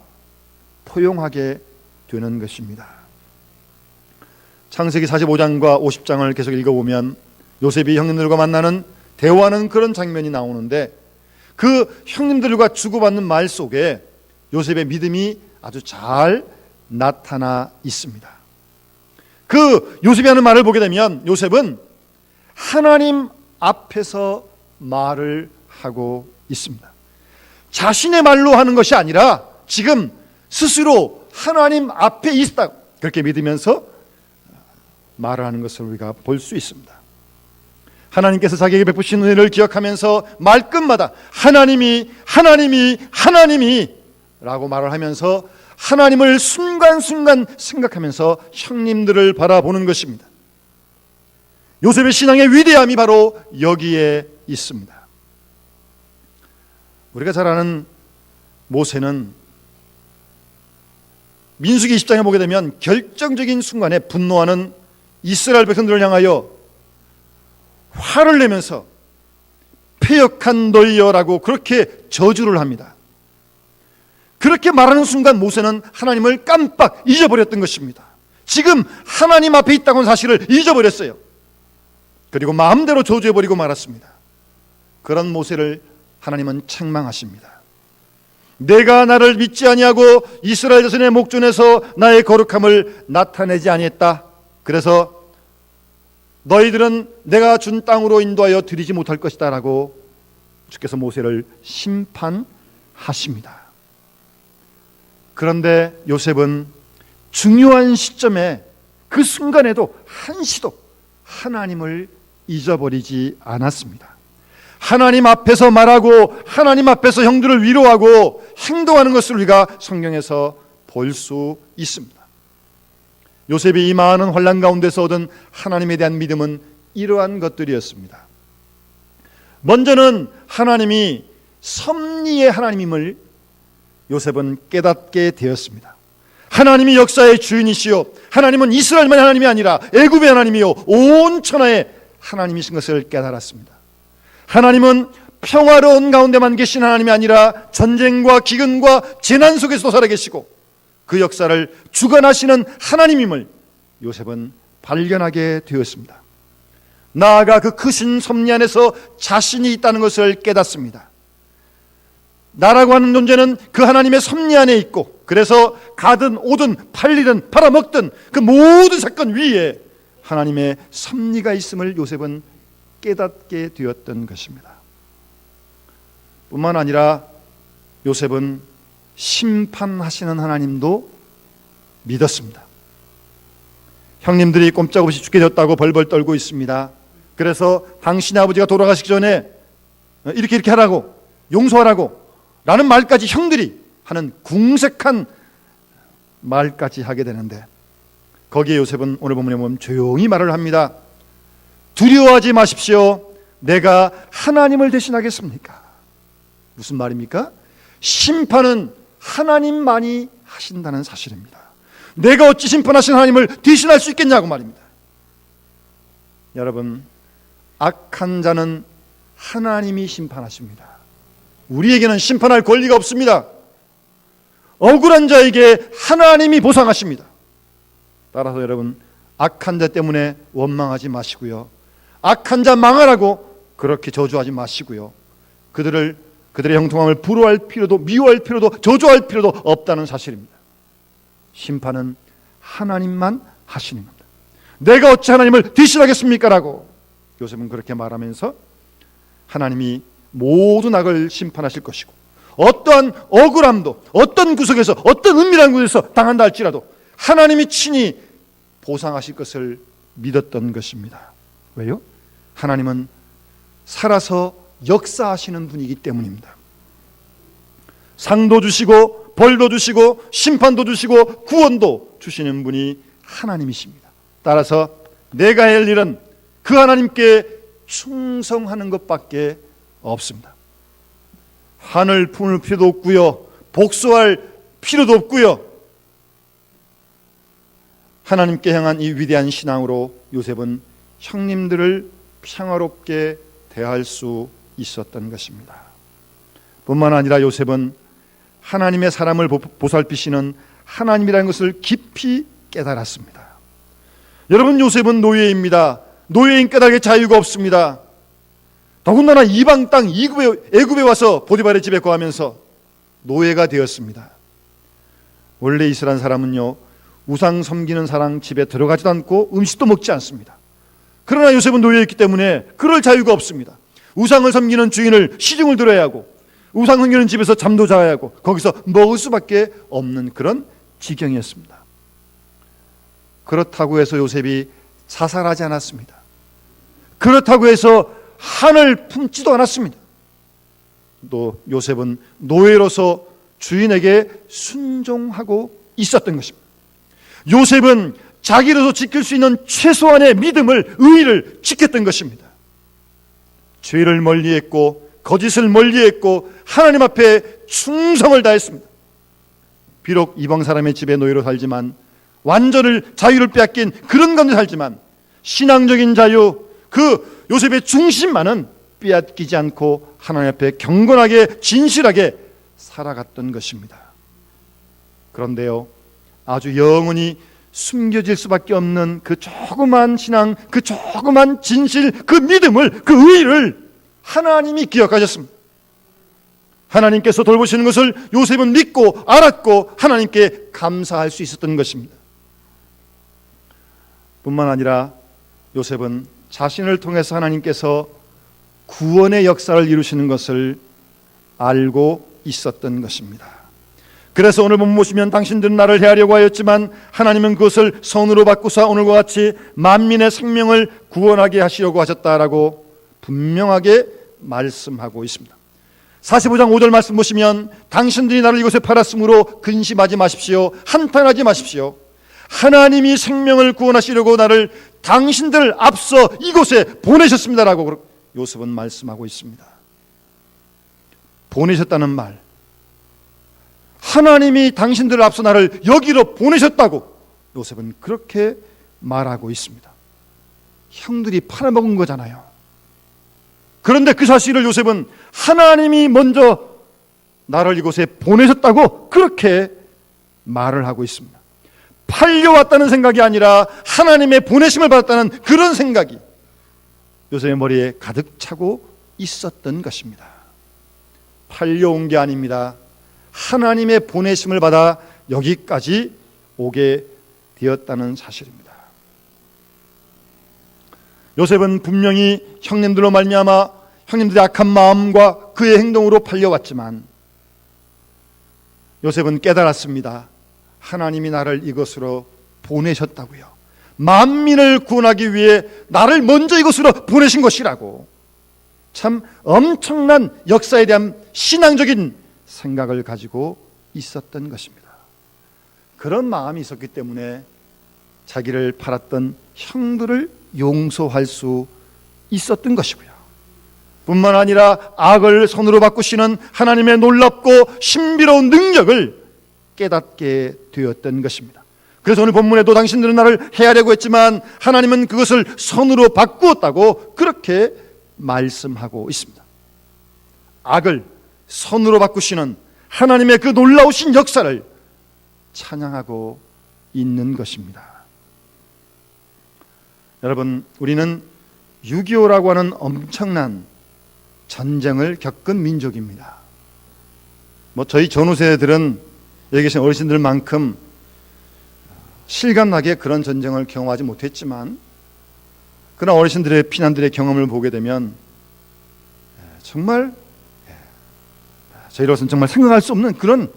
포용하게 되는 것입니다. 창세기 45장과 50장을 계속 읽어보면 요셉이 형님들과 만나는 대화하는 그런 장면이 나오는데 그 형님들과 주고받는 말 속에 요셉의 믿음이 아주 잘 나타나 있습니다. 그 요셉이 하는 말을 보게 되면 요셉은 하나님 앞에서 말을 하고 있습니다. 자신의 말로 하는 것이 아니라 지금 스스로 하나님 앞에 있다 그렇게 믿으면서 말을 하는 것을 우리가 볼 수 있습니다. 하나님께서 자기에게 베푸신 은혜를 기억하면서 말끝마다 하나님이 라고 말을 하면서 하나님을 순간순간 생각하면서 형님들을 바라보는 것입니다. 요셉의 신앙의 위대함이 바로 여기에 있습니다. 우리가 잘 아는 모세는 민수기 20장에 보게 되면 결정적인 순간에 분노하는 이스라엘 백성들을 향하여 화를 내면서 패역한 너희여라고 그렇게 저주를 합니다. 그렇게 말하는 순간 모세는 하나님을 깜빡 잊어버렸던 것입니다. 지금 하나님 앞에 있다는 사실을 잊어버렸어요. 그리고 마음대로 저주해버리고 말았습니다. 그런 모세를 하나님은 책망하십니다. 내가 나를 믿지 아니하고 이스라엘 자손의 목전에서 나의 거룩함을 나타내지 아니했다. 그래서 너희들은 내가 준 땅으로 인도하여 드리지 못할 것이다 라고 주께서 모세를 심판하십니다. 그런데 요셉은 중요한 시점에 그 순간에도 한시도 하나님을 잊어버리지 않았습니다. 하나님 앞에서 말하고 하나님 앞에서 형들을 위로하고 행동하는 것을 우리가 성경에서 볼 수 있습니다. 요셉이 이 많은 환난 가운데서 얻은 하나님에 대한 믿음은 이러한 것들이었습니다. 먼저는 하나님이 섭리의 하나님임을 요셉은 깨닫게 되었습니다. 하나님이 역사의 주인이시요 하나님은 이스라엘만의 하나님이 아니라 애굽의 하나님이요 온 천하의 하나님이신 것을 깨달았습니다. 하나님은 평화로운 가운데만 계신 하나님이 아니라 전쟁과 기근과 재난 속에서도 살아계시고 그 역사를 주관하시는 하나님임을 요셉은 발견하게 되었습니다. 나아가 그 크신 섭리 안에서 자신이 있다는 것을 깨닫습니다. 나라고 하는 존재는 그 하나님의 섭리 안에 있고 그래서 가든 오든 팔리든 팔아먹든 그 모든 사건 위에 하나님의 섭리가 있음을 요셉은 깨닫게 되었던 것입니다. 뿐만 아니라 요셉은 심판하시는 하나님도 믿었습니다. 형님들이 꼼짝없이 죽게 되었다고 벌벌 떨고 있습니다. 그래서 당신의 아버지가 돌아가시기 전에 이렇게 하라고, 용서하라고 라는 말까지 형들이 하는 궁색한 말까지 하게 되는데, 거기에 요셉은 오늘 본문에 보면 조용히 말을 합니다. 두려워하지 마십시오. 내가 하나님을 대신하겠습니까? 무슨 말입니까? 심판은 하나님만이 하신다는 사실입니다. 내가 어찌 심판하신 하나님을 대신할 수 있겠냐고 말입니다. 여러분, 악한 자는 하나님이 심판하십니다. 우리에게는 심판할 권리가 없습니다. 억울한 자에게 하나님이 보상하십니다. 따라서 여러분, 악한 자 때문에 원망하지 마시고요, 악한 자 망하라고 그렇게 저주하지 마시고요, 그들의 형통함을 부러워할 필요도, 미워할 필요도, 저주할 필요도 없다는 사실입니다. 심판은 하나님만 하시는 겁니다. 내가 어찌 하나님을 대신하겠습니까? 라고 요셉은 그렇게 말하면서 하나님이 모든 악을 심판하실 것이고, 어떠한 억울함도 어떤 구석에서, 어떤 은밀한 곳에서 당한다 할지라도 하나님이 친히 보상하실 것을 믿었던 것입니다. 왜요? 하나님은 살아서 역사하시는 분이기 때문입니다. 상도 주시고 벌도 주시고 심판도 주시고 구원도 주시는 분이 하나님이십니다. 따라서 내가 할 일은 그 하나님께 충성하는 것밖에 없습니다. 한을 품을 필요도 없고요, 복수할 필요도 없고요. 하나님께 향한 이 위대한 신앙으로 요셉은 형님들을 평화롭게 대할 수 있었던 것입니다. 뿐만 아니라 요셉은 하나님의 사람을 보살피시는 하나님이라는 것을 깊이 깨달았습니다. 여러분, 요셉은 노예입니다. 노예인 까닭에 자유가 없습니다. 더군다나 이방 땅 애굽에 와서 보디발의 집에 거하면서 노예가 되었습니다. 원래 이스라엘 사람은요, 우상 섬기는 사람 집에 들어가지도 않고 음식도 먹지 않습니다. 그러나 요셉은 노예였기 때문에 그럴 자유가 없습니다. 우상을 섬기는 주인을 시중을 들어야 하고, 우상 섬기는 집에서 잠도 자야 하고, 거기서 먹을 수밖에 없는 그런 지경이었습니다. 그렇다고 해서 요셉이 자살하지 않았습니다. 그렇다고 해서 한을 품지도 않았습니다. 또 요셉은 노예로서 주인에게 순종하고 있었던 것입니다. 요셉은 자기로서 지킬 수 있는 최소한의 믿음을, 의의를 지켰던 것입니다. 죄를 멀리했고 거짓을 멀리했고 하나님 앞에 충성을 다했습니다. 비록 이방 사람의 집에 노예로 살지만, 완전을 자유를 빼앗긴 그런 가운데 살지만, 신앙적인 자유, 그 요셉의 중심만은 빼앗기지 않고 하나님 앞에 경건하게 진실하게 살아갔던 것입니다. 그런데요, 아주 영원히 숨겨질 수밖에 없는 그 조그만 신앙, 그 조그만 진실, 그 믿음을, 그 의의를 하나님이 기억하셨습니다. 하나님께서 돌보시는 것을 요셉은 믿고 알았고 하나님께 감사할 수 있었던 것입니다. 뿐만 아니라 요셉은 자신을 통해서 하나님께서 구원의 역사를 이루시는 것을 알고 있었던 것입니다. 그래서 오늘 본문 보시면 당신들은 나를 해하려고 하였지만 하나님은 그것을 선으로 바꾸사 오늘과 같이 만민의 생명을 구원하게 하시려고 하셨다라고 분명하게 말씀하고 있습니다. 45장 5절 말씀 보시면 당신들이 나를 이곳에 팔았으므로 근심하지 마십시오. 한탄하지 마십시오. 하나님이 생명을 구원하시려고 나를 당신들 앞서 이곳에 보내셨습니다라고 요셉은 말씀하고 있습니다. 보내셨다는 말, 하나님이 당신들을 앞서 나를 여기로 보내셨다고 요셉은 그렇게 말하고 있습니다. 형들이 팔아먹은 거잖아요. 그런데 그 사실을 요셉은 하나님이 먼저 나를 이곳에 보내셨다고 그렇게 말을 하고 있습니다. 팔려왔다는 생각이 아니라 하나님의 보내심을 받았다는 그런 생각이 요셉의 머리에 가득 차고 있었던 것입니다. 팔려온 게 아닙니다. 하나님의 보내심을 받아 여기까지 오게 되었다는 사실입니다. 요셉은 분명히 형님들로 말미암아 형님들의 악한 마음과 그의 행동으로 팔려왔지만 요셉은 깨달았습니다. 하나님이 나를 이곳으로 보내셨다고요. 만민을 구원하기 위해 나를 먼저 이곳으로 보내신 것이라고. 참 엄청난 역사에 대한 신앙적인 생각을 가지고 있었던 것입니다. 그런 마음이 있었기 때문에 자기를 팔았던 형들을 용서할 수 있었던 것이고요. 뿐만 아니라 악을 선으로 바꾸시는 하나님의 놀랍고 신비로운 능력을 깨닫게 되었던 것입니다. 그래서 오늘 본문에도 당신들은 나를 해하려고 했지만 하나님은 그것을 선으로 바꾸었다고 그렇게 말씀하고 있습니다. 악을 선으로 바꾸시는 하나님의 그 놀라우신 역사를 찬양하고 있는 것입니다. 여러분, 우리는 6.25라고 하는 엄청난 전쟁을 겪은 민족입니다. 저희 전후 세대들은 여기 계신 어르신들만큼 실감나게 그런 전쟁을 경험하지 못했지만, 그러나 어르신들의 피난들의 경험을 보게 되면 정말 저희로서는 정말 생각할 수 없는 그런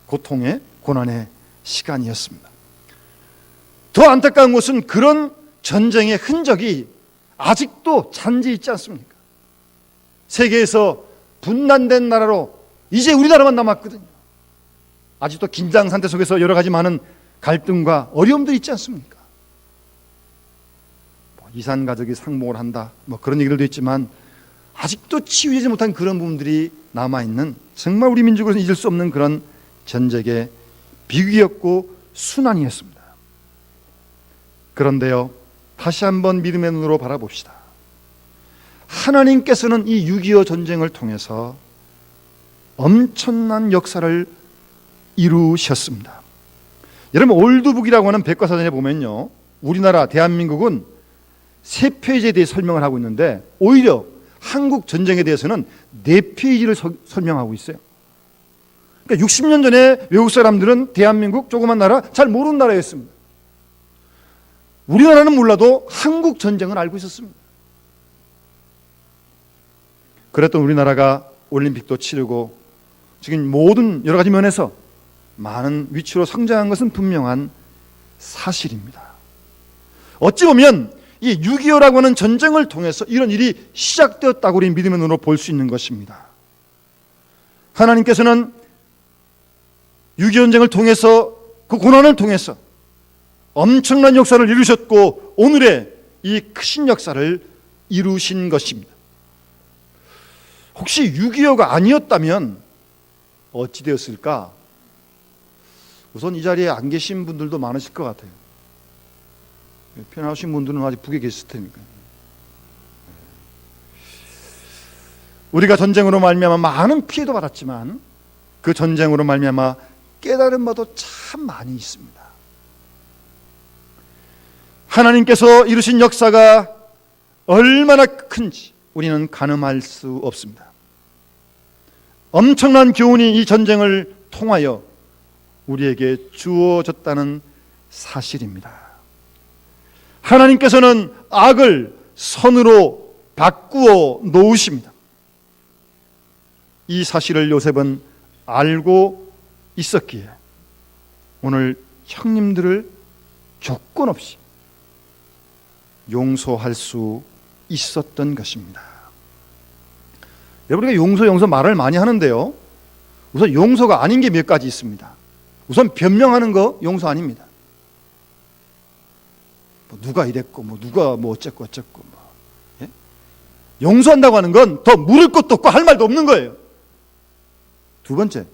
고통의 고난의 시간이었습니다. 더 안타까운 것은 그런 전쟁의 흔적이 아직도 잔지 있지 않습니까? 세계에서 분단된 나라로 이제 우리나라만 남았거든요. 아직도 긴장 상태 속에서 여러 가지 많은 갈등과 어려움들이 있지 않습니까? 이산 가족이 상봉을 한다, 그런 얘기들도 있지만 아직도 치유되지 못한 그런 부분들이 남아있는, 정말 우리 민족으로서 잊을 수 없는 그런 전쟁의 비극이었고 순환이었습니다. 그런데요, 다시 한번 믿음의 눈으로 바라봅시다. 하나님께서는 이 6.25 전쟁을 통해서 엄청난 역사를 이루셨습니다. 여러분, 올드북이라고 하는 백과사전에 보면요, 우리나라 대한민국은 3페이지에 대해 설명을 하고 있는데 오히려 한국 전쟁에 대해서는 4페이지를 설명하고 있어요. 그러니까 60년 전에 외국 사람들은 대한민국 조그만 나라 잘 모르는 나라였습니다. 우리나라는 몰라도 한국 전쟁을 알고 있었습니다. 그랬던 우리나라가 올림픽도 치르고 지금 모든 여러 가지 면에서 많은 위치로 성장한 것은 분명한 사실입니다. 어찌 보면 이 6.25라고 하는 전쟁을 통해서 이런 일이 시작되었다고 우리 믿음의 눈으로 볼 수 있는 것입니다. 하나님께서는 6.25 전쟁을 통해서, 그 고난을 통해서 엄청난 역사를 이루셨고 오늘의 이 크신 역사를 이루신 것입니다. 혹시 6.25가 아니었다면 어찌 되었을까? 우선 이 자리에 안 계신 분들도 많으실 것 같아요. 편하신 분들은 아직 북에 계실 테니까. 우리가 전쟁으로 말미암아 많은 피해도 받았지만 그 전쟁으로 말미암아 깨달은 바도 참 많이 있습니다. 하나님께서 이루신 역사가 얼마나 큰지 우리는 가늠할 수 없습니다. 엄청난 교훈이 이 전쟁을 통하여 우리에게 주어졌다는 사실입니다. 하나님께서는 악을 선으로 바꾸어 놓으십니다. 이 사실을 요셉은 알고 있었기에 오늘 형님들을 조건 없이 용서할 수 있었던 것입니다. 여러분, 우리가 용서 말을 많이 하는데요, 우선 용서가 아닌 게 몇 가지 있습니다. 우선 변명하는 거 용서 아닙니다. 누가 이랬고 누가 어쨌고 예? 용서한다고 하는 건 더 물을 것도 없고 할 말도 없는 거예요. 두 번째,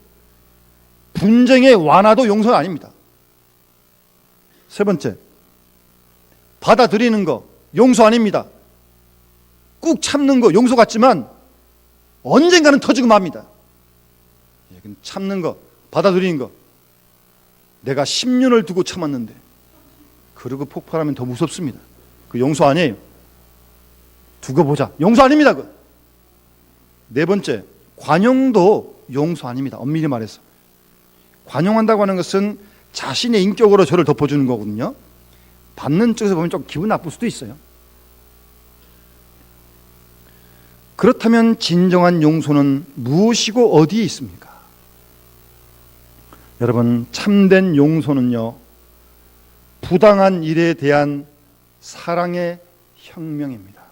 분쟁의 완화도 용서가 아닙니다. 세 번째, 받아들이는 거 용서 아닙니다. 꾹 참는 거 용서 같지만 언젠가는 터지고 맙니다. 참는 거, 받아들이는 거, 내가 10년을 두고 참았는데 그리고 폭발하면 더 무섭습니다. 그 용서 아니에요. 두고 보자, 용서 아닙니다. 그. 네 번째, 관용도 용서 아닙니다. 엄밀히 말해서 관용한다고 하는 것은 자신의 인격으로 저를 덮어주는 거거든요. 받는 쪽에서 보면 좀 기분 나쁠 수도 있어요. 그렇다면 진정한 용서는 무엇이고 어디에 있습니까? 여러분, 참된 용서는요, 부당한 일에 대한 사랑의 혁명입니다.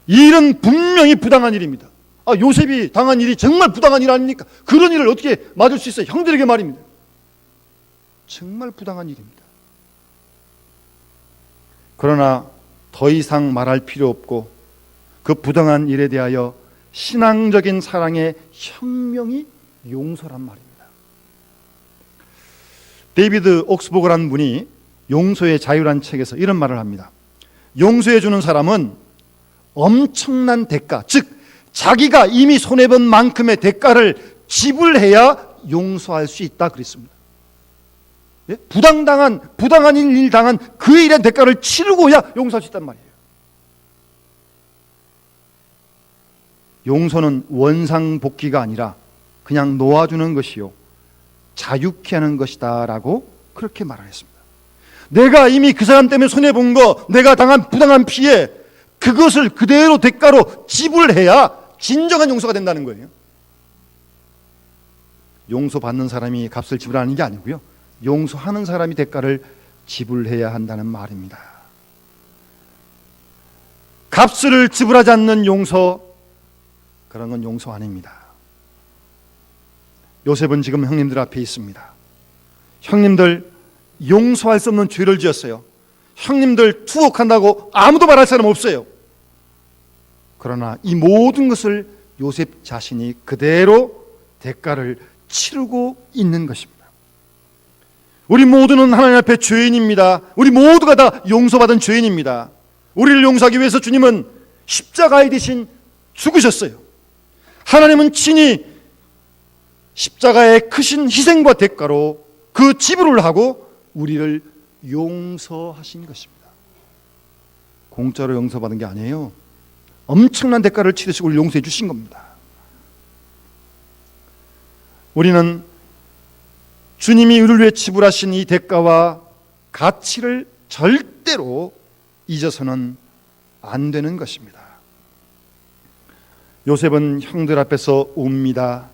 이 일은 분명히 부당한 일입니다. 요셉이 당한 일이 정말 부당한 일 아닙니까? 그런 일을 어떻게 맞을 수 있어요? 형들에게 말입니다. 정말 부당한 일입니다. 그러나 더 이상 말할 필요 없고 그 부당한 일에 대하여 신앙적인 사랑의 혁명이 용서란 말입니다. 데이비드 옥스보그라는 분이 용서의 자유란 책에서 이런 말을 합니다. 용서해 주는 사람은 엄청난 대가, 즉 자기가 이미 손해본 만큼의 대가를 지불해야 용서할 수 있다 그랬습니다. 예? 부당한 일 당한 그 일의 대가를 치르고야 용서할 수 있단 말이에요. 용서는 원상복귀가 아니라 그냥 놓아주는 것이요 자유케 하는 것이다 라고 그렇게 말했습니다. 내가 이미 그 사람 때문에 손해본 거, 내가 당한 부당한 피해, 그것을 그대로 대가로 지불해야 진정한 용서가 된다는 거예요. 용서받는 사람이 값을 지불하는 게 아니고요, 용서하는 사람이 대가를 지불해야 한다는 말입니다. 값을 지불하지 않는 용서, 그런 건 용서 아닙니다. 요셉은 지금 형님들 앞에 있습니다. 형님들 용서할 수 없는 죄를 지었어요. 형님들 투옥한다고 아무도 말할 사람 없어요. 그러나 이 모든 것을 요셉 자신이 그대로 대가를 치르고 있는 것입니다. 우리 모두는 하나님 앞에 죄인입니다. 우리 모두가 다 용서받은 죄인입니다. 우리를 용서하기 위해서 주님은 십자가에 대신 죽으셨어요. 하나님은 친히 십자가의 크신 희생과 대가로 그 지불을 하고 우리를 용서하신 것입니다. 공짜로 용서받은 게 아니에요. 엄청난 대가를 치르시고 우리를 용서해 주신 겁니다. 우리는 주님이 우리를 위해 지불하신 이 대가와 가치를 절대로 잊어서는 안 되는 것입니다. 요셉은 형들 앞에서 웁니다.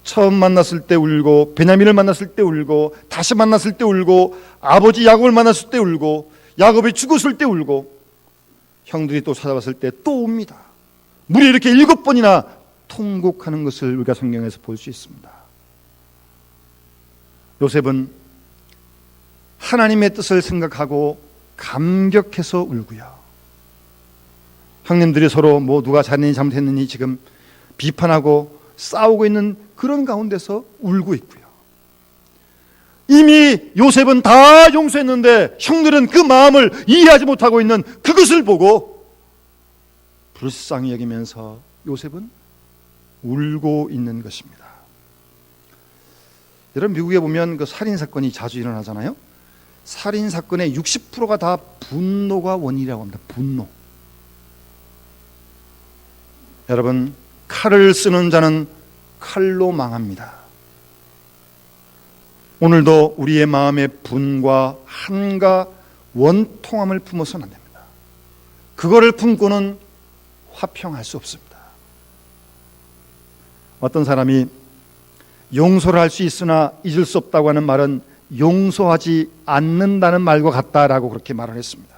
처음 만났을 때 울고, 베냐민을 만났을 때 울고, 다시 만났을 때 울고, 아버지 야곱을 만났을 때 울고, 야곱이 죽었을 때 울고, 형들이 또 찾아왔을 때 또 웁니다. 무려 이렇게 7번이나 통곡하는 것을 우리가 성경에서 볼 수 있습니다. 요셉은 하나님의 뜻을 생각하고 감격해서 울고요, 형님들이 서로 누가 잘했느니 잘못했느니 지금 비판하고 싸우고 있는 그런 가운데서 울고 있고요. 이미 요셉은 다 용서했는데 형들은 그 마음을 이해하지 못하고 있는 그것을 보고 불쌍히 여기면서 요셉은 울고 있는 것입니다. 여러분, 미국에 보면 그 살인사건이 자주 일어나잖아요. 살인사건의 60%가 다 분노가 원인이라고 합니다. 분노. 여러분, 칼을 쓰는 자는 칼로 망합니다. 오늘도 우리의 마음에 분과 한과 원통함을 품어서는 안 됩니다. 그거를 품고는 화평할 수 없습니다. 어떤 사람이 용서를 할 수 있으나 잊을 수 없다고 하는 말은 용서하지 않는다는 말과 같다라고 그렇게 말을 했습니다.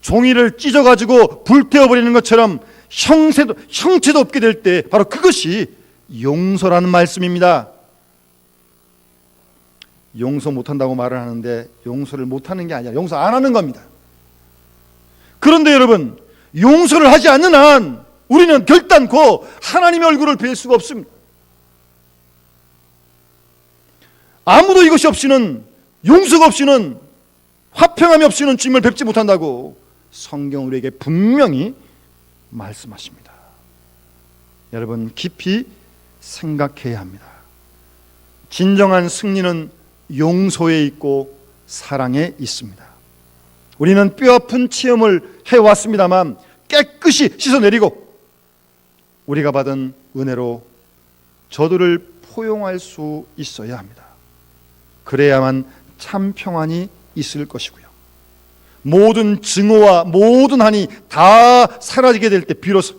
종이를 찢어가지고 불태워버리는 것처럼 형체도 없게 될 때 바로 그것이 용서라는 말씀입니다. 용서 못한다고 말을 하는데 용서를 못하는 게 아니라 용서 안 하는 겁니다. 그런데 여러분, 용서를 하지 않는 한 우리는 결단코 하나님의 얼굴을 뵐 수가 없습니다. 아무도 이것이 없이는, 용서가 없이는, 화평함이 없이는 주님을 뵙지 못한다고 성경 우리에게 분명히 말씀하십니다. 여러분, 깊이 생각해야 합니다. 진정한 승리는 용서에 있고 사랑에 있습니다. 우리는 뼈아픈 체험을 해왔습니다만 깨끗이 씻어내리고 우리가 받은 은혜로 저들을 포용할 수 있어야 합니다. 그래야만 참 평안이 있을 것이고요, 모든 증오와 모든 한이 다 사라지게 될 때 비로소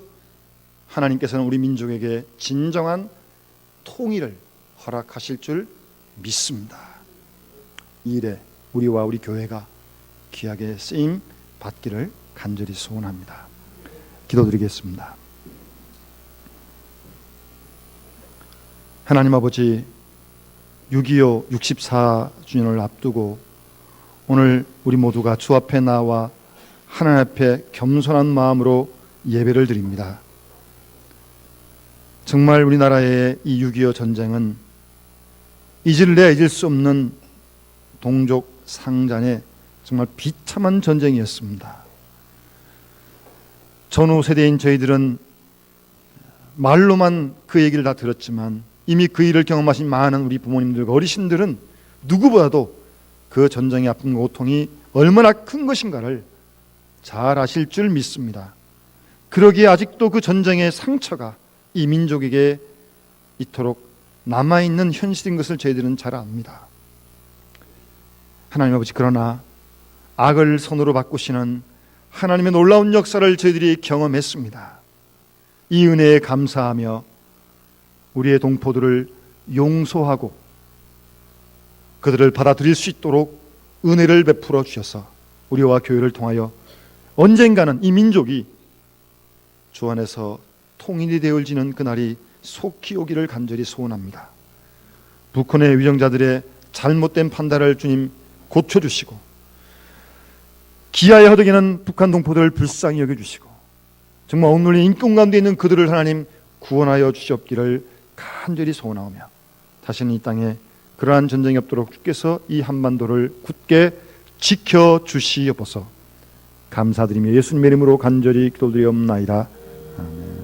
하나님께서는 우리 민족에게 진정한 통일을 허락하실 줄 믿습니다. 이 일에 우리와 우리 교회가 귀하게 쓰임 받기를 간절히 소원합니다. 기도드리겠습니다. 하나님 아버지, 6.25 64주년을 앞두고 오늘 우리 모두가 주 앞에 나와 하나님 앞에 겸손한 마음으로 예배를 드립니다. 정말 우리나라의 이 6.25 전쟁은 잊을래야 잊을 수 없는 동족 상잔의 정말 비참한 전쟁이었습니다. 전후 세대인 저희들은 말로만 그 얘기를 다 들었지만 이미 그 일을 경험하신 많은 우리 부모님들과 어르신들은 누구보다도 그 전쟁의 아픔과 고통이 얼마나 큰 것인가를 잘 아실 줄 믿습니다. 그러기에 아직도 그 전쟁의 상처가 이 민족에게 이토록 남아있는 현실인 것을 저희들은 잘 압니다. 하나님 아버지, 그러나 악을 선으로 바꾸시는 하나님의 놀라운 역사를 저희들이 경험했습니다. 이 은혜에 감사하며 우리의 동포들을 용서하고 그들을 받아들일 수 있도록 은혜를 베풀어 주셔서 우리와 교회를 통하여 언젠가는 이 민족이 주 안에서 통일이 되어지는 그날이 속히 오기를 간절히 소원합니다. 북한의 위정자들의 잘못된 판단을 주님 고쳐주시고 기아에 허덕이는 북한 동포들을 불쌍히 여겨주시고 정말 억눌린 인권 가운데 있는 그들을 하나님 구원하여 주시옵기를 간절히 소원하오며 다시는 이 땅에 그러한 전쟁이 없도록 주께서 이 한반도를 굳게 지켜주시옵소서. 감사드리며 예수님의 이름으로 간절히 기도드리옵나이다. 아멘.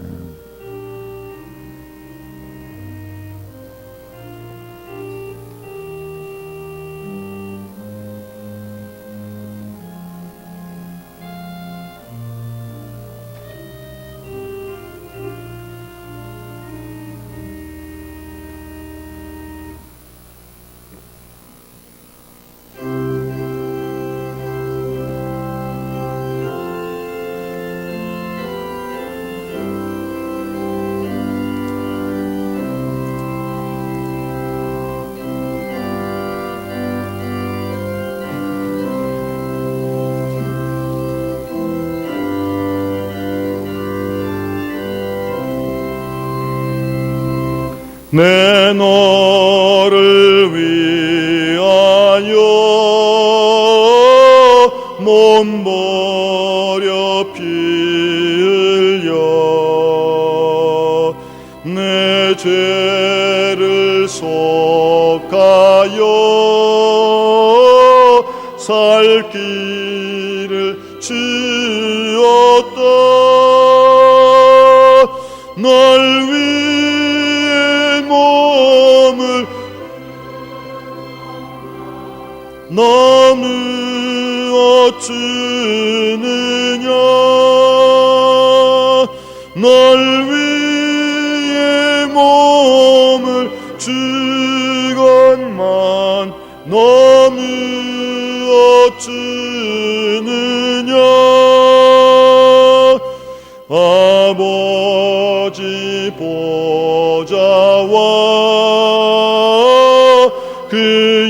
내 너를 위하여 몸 버려 피 흘려 내 죄를 속하여 살 길을 주었다. 날 위해 몸을 나누어 주느냐. 날 위해 몸을 주건만 나누어 주느냐. 아버지 보좌와 그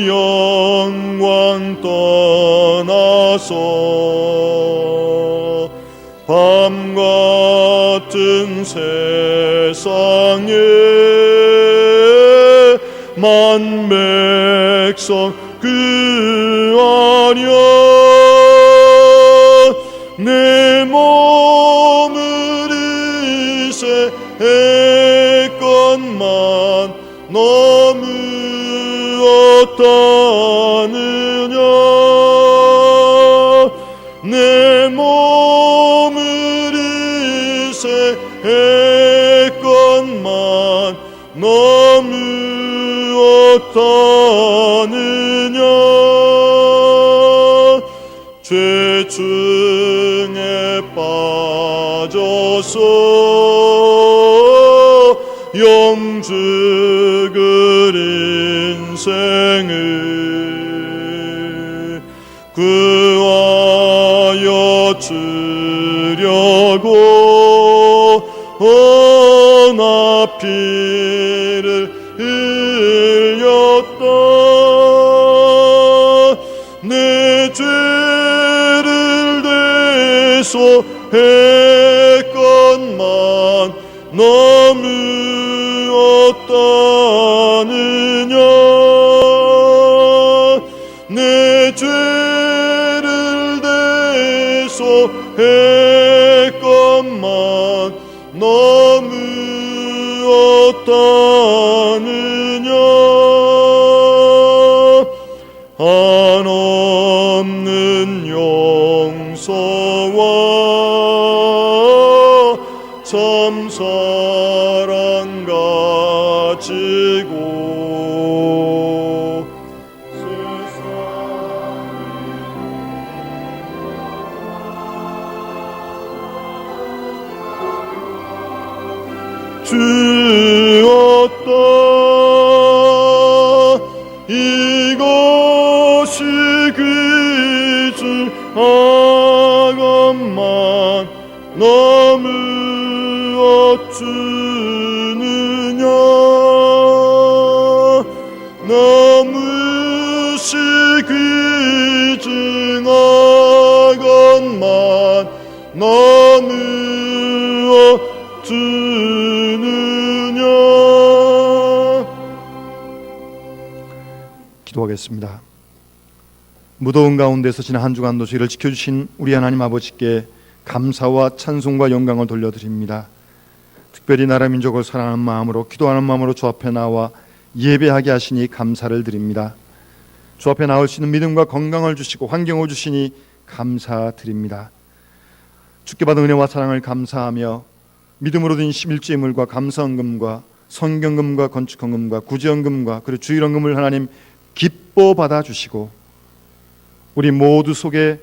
영광 떠나서 밤 같은 세상에 만 백성 구하려 내 몸을 이세 했건만 너무었다느냐. 내 몸을 이세 했건만 너무었다느냐. 죄 중에 빠져서 영죽을 인생을 구하여 주려고 언합 피를 데서 했건만 너무었다느냐. 내 죄를 대서 했건만 너무었다느냐. 한없는 용서와 참사랑 가지고 주었다. 이것이 그주 아감만 너무어주느냐. 너무시 그주 아감만 너무어주느냐. 기도하겠습니다. 무더운 가운데서 지난 한 주간도 저희를 지켜주신 우리 하나님 아버지께 감사와 찬송과 영광을 돌려드립니다. 특별히 나라 민족을 사랑하는 마음으로 기도하는 마음으로 주 앞에 나와 예배하게 하시니 감사를 드립니다. 주 앞에 나올 수 있는 믿음과 건강을 주시고 환경을 주시니 감사드립니다. 주께 받은 은혜와 사랑을 감사하며 믿음으로 든 11제물과 감사헌금과 성경금과 건축헌금과 구제헌금과 그리고 주일헌금을 하나님 기뻐 받아주시고 우리 모두 속에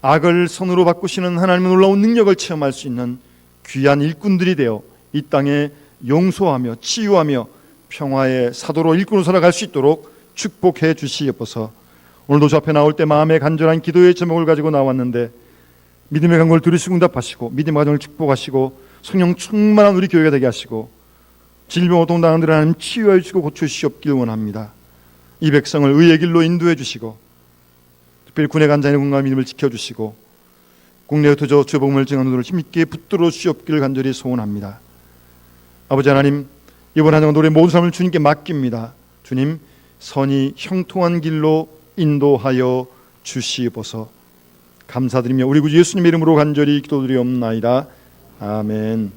악을 선으로 바꾸시는 하나님의 놀라운 능력을 체험할 수 있는 귀한 일꾼들이 되어 이 땅에 용서하며 치유하며 평화의 사도로 일꾼으로 살아갈 수 있도록 축복해 주시옵소서. 오늘도 주 앞에 나올 때 마음의 간절한 기도의 제목을 가지고 나왔는데 믿음의 간구를 들으시고 응답하시고 믿음의 과정을 축복하시고 성령 충만한 우리 교회가 되게 하시고 질병 고통당하는 들 하나님 치유해 주시고 고쳐주시옵길 원합니다. 이 백성을 의의 길로 인도해 주시고 특별히 군의 간장의 건강과 믿음을 지켜주시고 국내에 흩어져 주의 복음을 증언하는 분들을 힘있게 붙들어 주시옵기를 간절히 소원합니다. 아버지 하나님, 이번 한 주간 우리 모든 삶을 주님께 맡깁니다. 주님, 선이 형통한 길로 인도하여 주시옵소서. 감사드리며 우리 구주 예수님의 이름으로 간절히 기도드리옵나이다. 아멘.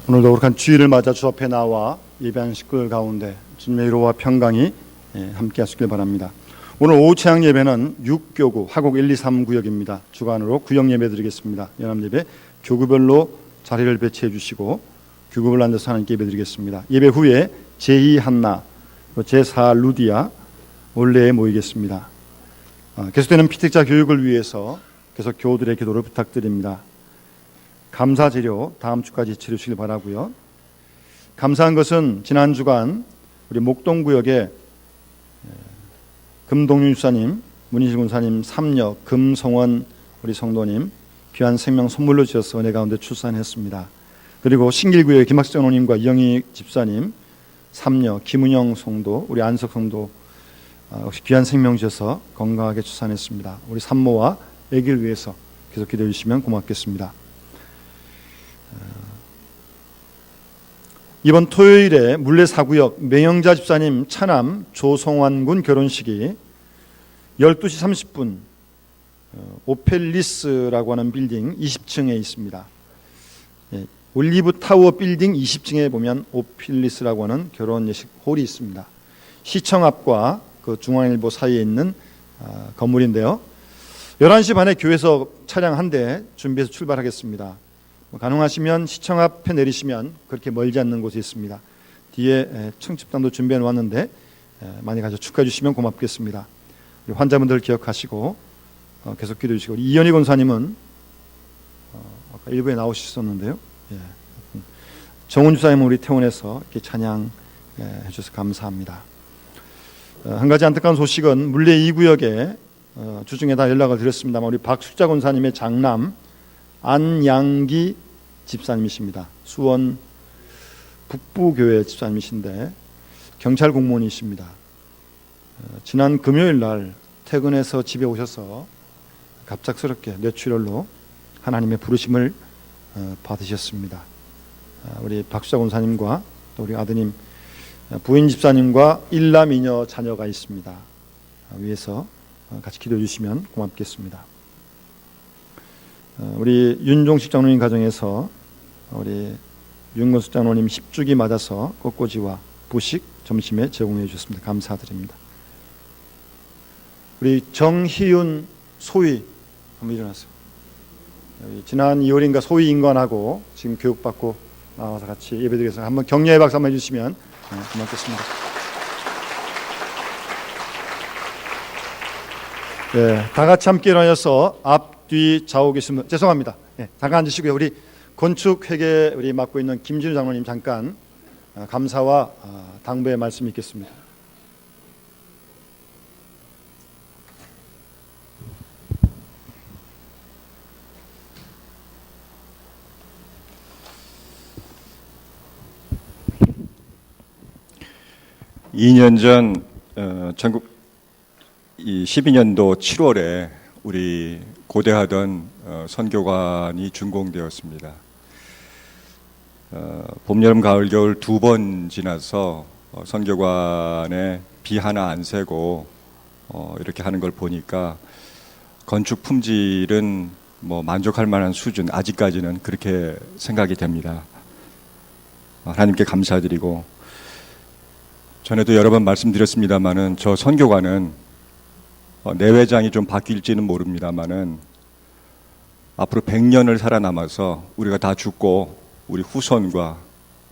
오늘도 거룩한 주일을 맞아 주 앞에 나와 예배하는 식구들 가운데 주님의 위로와 평강이 함께 하시길 바랍니다. 오늘 오후 체양 예배는 6교구 화곡 1, 2, 3 구역입니다. 주간으로 구역 예배 드리겠습니다. 연합 예배 교구별로 자리를 배치해 주시고 교구별로 앉아서 하나님께 예배 드리겠습니다. 예배 후에 제2 한나, 제4 루디아 원래에 모이겠습니다. 계속되는 피택자 교육을 위해서 계속 교우들의 기도를 부탁드립니다. 감사 재료 다음 주까지 치르시길 바라고요. 감사한 것은 지난 주간 우리 목동구역에 금동윤 주사님, 문희실 군사님, 삼녀, 금성원 우리 성도님 귀한 생명 선물로 주셔서 은혜 가운데 출산했습니다. 그리고 신길구역의 김학수 장로님과 이영희 집사님, 삼녀, 김은영 성도, 우리 안석 성도 역시 귀한 생명 주셔서 건강하게 출산했습니다. 우리 산모와 아기를 위해서 계속 기도해 주시면 고맙겠습니다. 이번 토요일에 물레 4구역 매영자 집사님 차남 조성환 군 결혼식이 12시 30분 오펠리스라고 하는 빌딩 20층에 있습니다. 올리브 타워 빌딩 20층에 보면 오펠리스라고 하는 결혼 예식 홀이 있습니다. 시청 앞과 그 중앙일보 사이에 있는 건물인데요. 11시 반에 교회에서 차량 한 대 준비해서 출발하겠습니다. 가능하시면 시청 앞에 내리시면 그렇게 멀지 않는 곳에 있습니다. 뒤에 청첩장도 준비해 놓았는데 많이 가서 축하해 주시면 고맙겠습니다. 우리 환자분들 기억하시고 계속 기도해 주시고, 우리 이현희 권사님은 아까 일부에 나오셨었는데요. 정훈 주사님은 우리 태원에서 이렇게 찬양 해주셔서 감사합니다. 한 가지 안타까운 소식은 물레 2구역에 주중에 다 연락을 드렸습니다만 우리 박숙자 권사님의 장남 안양기 집사님이십니다. 수원 북부교회 집사님이신데 경찰 공무원이십니다. 지난 금요일 날 퇴근해서 집에 오셔서 갑작스럽게 뇌출혈로 하나님의 부르심을 받으셨습니다. 우리 박숙자 권사님과 또 우리 아드님 부인 집사님과 일남 이녀 자녀가 있습니다. 위에서 같이 기도해 주시면 고맙겠습니다. 우리 윤종식 장로님 가정에서 우리 윤건숙 장로님 10주기 맞아서 꽃꽂이와 부식 점심에 제공해 주셨습니다. 감사드립니다. 우리 정희윤 소위 한번 일어나세요. 지난 2월인가 소위 인관하고 지금 교육받고 나와서 같이 예배드리겠습니다. 한번 격려의 박수 한번 해주시면 고맙겠습니다. 네, 다 같이 함께 일어나서 앞뒤 좌우 계신 분, 죄송합니다. 잠깐 앉으시고요. 우리 건축회계 우리 맡고 있는 김진우 장로님 잠깐 감사와 당부의 말씀 있겠습니다. (2년) 전 전국 12년도 7월에 우리 고대하던 선교관이 준공되었습니다. 봄, 여름, 가을, 겨울 2번 지나서 선교관에 비 하나 안 새고 이렇게 하는 걸 보니까 건축 품질은 뭐 만족할 만한 수준, 아직까지는 그렇게 생각이 됩니다. 하나님께 감사드리고, 전에도 여러 번 말씀드렸습니다마는 저 선교관은 내외장이 좀 바뀔지는 모릅니다마는 앞으로 100년을 살아남아서 우리가 다 죽고 우리 후손과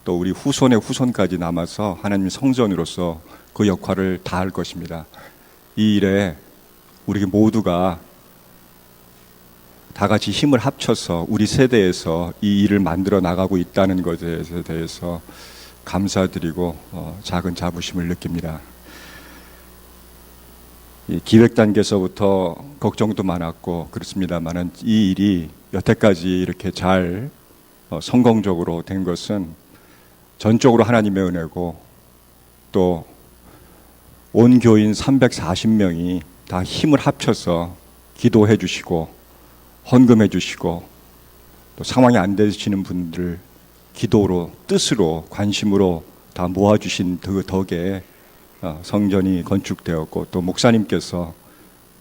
또 우리 후손의 후손까지 남아서 하나님 성전으로서 그 역할을 다할 것입니다. 이 일에 우리 모두가 다 같이 힘을 합쳐서 우리 세대에서 이 일을 만들어 나가고 있다는 것에 대해서 감사드리고 작은 자부심을 느낍니다. 기획 단계에서부터 걱정도 많았고 그렇습니다만은 이 일이 여태까지 이렇게 잘 성공적으로 된 것은 전적으로 하나님의 은혜고, 또 온 교인 340명이 다 힘을 합쳐서 기도해 주시고 헌금해 주시고, 또 상황이 안 되시는 분들 기도로, 뜻으로, 관심으로 다 모아주신 그 덕에 성전이 건축되었고, 또 목사님께서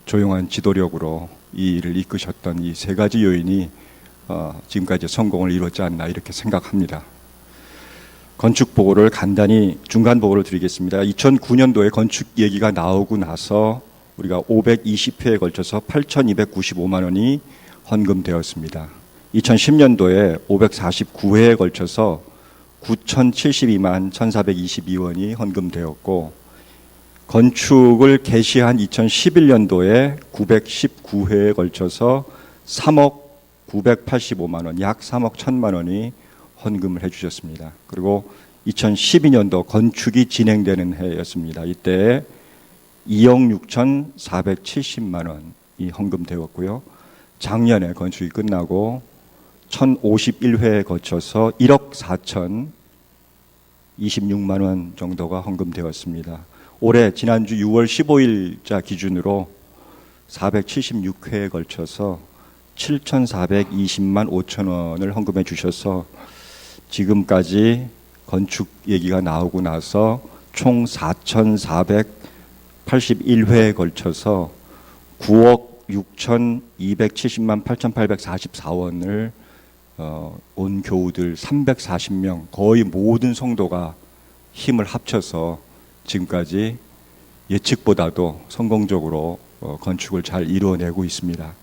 조용한 지도력으로 이 일을 이끄셨던 이 세 가지 요인이 지금까지 성공을 이뤘지 않나 이렇게 생각합니다. 건축 보고를 간단히 중간 보고를 드리겠습니다. 2009년도에 건축 얘기가 나오고 나서 우리가 520회에 걸쳐서 8,295만 원이 헌금되었습니다. 2010년도에 549회에 걸쳐서 9,072만 1,422원이 헌금되었고, 건축을 개시한 2011년도에 919회에 걸쳐서 3억 985만 원, 약 3억 1천만 원이 헌금을 해주셨습니다. 그리고 2012년도 건축이 진행되는 해였습니다. 이때 2억 6,470만 원이 헌금되었고요. 작년에 건축이 끝나고 1051회에 거쳐서 1억 4,026만 원 정도가 헌금되었습니다. 올해 지난주 6월 15일자 기준으로 476회에 걸쳐서 7,420만 5천 원을 헌금해 주셔서 지금까지 건축 얘기가 나오고 나서 총 4,481회에 걸쳐서 9억 6,270만 8,844원을 온 교우들 340명, 거의 모든 성도가 힘을 합쳐서 지금까지 예측보다도 성공적으로 건축을 잘 이루어내고 있습니다.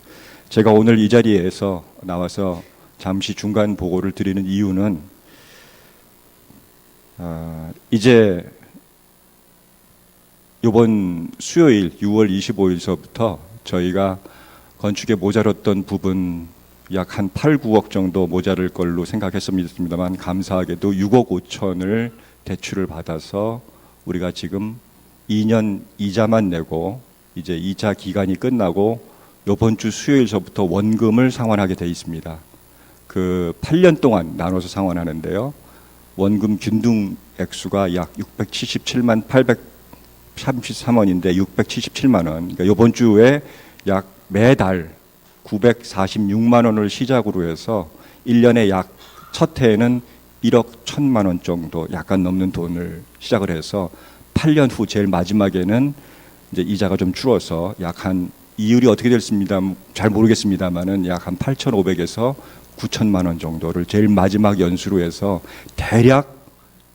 제가 오늘 이 자리에서 나와서 잠시 중간 보고를 드리는 이유는 이제 이번 수요일 6월 25일서부터 저희가 건축에 모자랐던 부분 약 한 8, 9억 정도 모자랄 걸로 생각했습니다만 감사하게도 6억 5천을 대출을 받아서 우리가 지금 2년 이자만 내고 이제 이자 기간이 끝나고 이번 주 수요일서부터 원금을 상환하게 돼 있습니다. 그 8년 동안 나눠서 상환하는데요. 원금 균등 액수가 약 677만 833원인데 677만 원. 그러니까 이번 주에 약 매달 946만 원을 시작으로 해서 1년에 약 첫 해에는 1억 1천만 원 정도 약간 넘는 돈을 시작을 해서 8년 후 제일 마지막에는 이제 이자가 좀 줄어서 약 한 이율이 어떻게 됐습니다. 잘 모르겠습니다만은 약 한 8,500에서 9천만 원 정도를 제일 마지막 연수로 해서 대략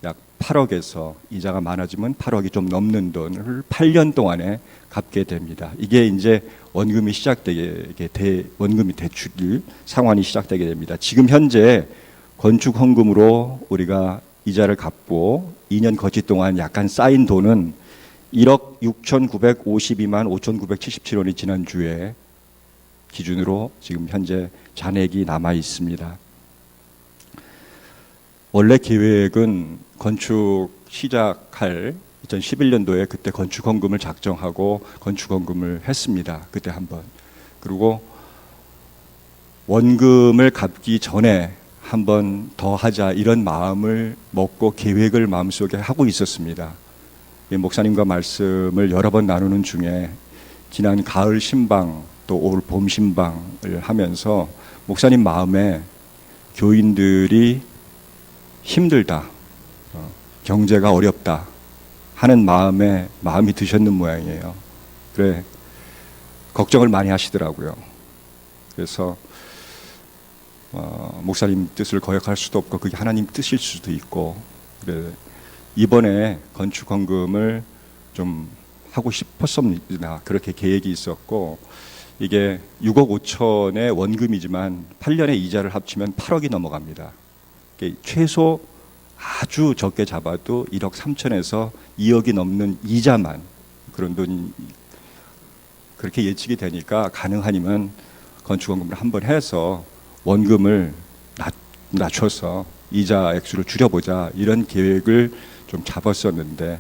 약 8억에서 이자가 많아지면 8억이 좀 넘는 돈을 8년 동안에 갚게 됩니다. 이게 이제 원금이 시작되게 원금이 대출 상환이 시작되게 됩니다. 지금 현재 건축 헌금으로 우리가 이자를 갚고 2년 거치 동안 약간 쌓인 돈은 1억 6,952만 5,977원이 지난주에 기준으로 지금 현재 잔액이 남아 있습니다. 원래 계획은 건축 시작할 2011년도에 그때 건축헌금을 작정하고 건축헌금을 했습니다. 그때 한번. 그리고 원금을 갚기 전에 한 번 더 하자 이런 마음을 먹고 계획을 마음속에 하고 있었습니다. 목사님과 말씀을 여러 번 나누는 중에 지난 가을 신방 또 올 봄 신방을 하면서 목사님 마음에 교인들이 힘들다, 경제가 어렵다 하는 마음이 드셨는 모양이에요. 그래 걱정을 많이 하시더라고요. 그래서 목사님 뜻을 거역할 수도 없고 그게 하나님 뜻일 수도 있고 그래 이번에 건축 헌금을 좀 하고 싶었습니다. 그렇게 계획이 있었고 이게 6억 5천의 원금이지만 8년의 이자를 합치면 8억이 넘어갑니다. 최소 아주 적게 잡아도 1억 3천에서 2억이 넘는 이자만 그런 돈이 그렇게 예측이 되니까 가능하면 건축헌금을 한번 해서 원금을 낮춰서 이자 액수를 줄여보자 이런 계획을 좀 잡았었는데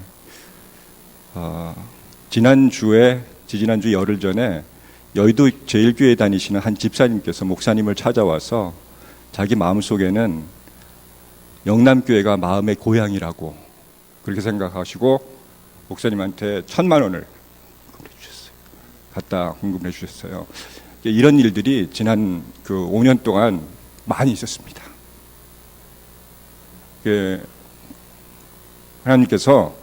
지지난주 열흘 전에 여의도 제일교회 다니시는 한 집사님께서 목사님을 찾아와서 자기 마음속에는 영남교회가 마음의 고향이라고 그렇게 생각하시고 목사님한테 1,000만 원을 갖다 헌금해 주셨어요. 이런 일들이 지난 그 5년 동안 많이 있었습니다. 하나님께서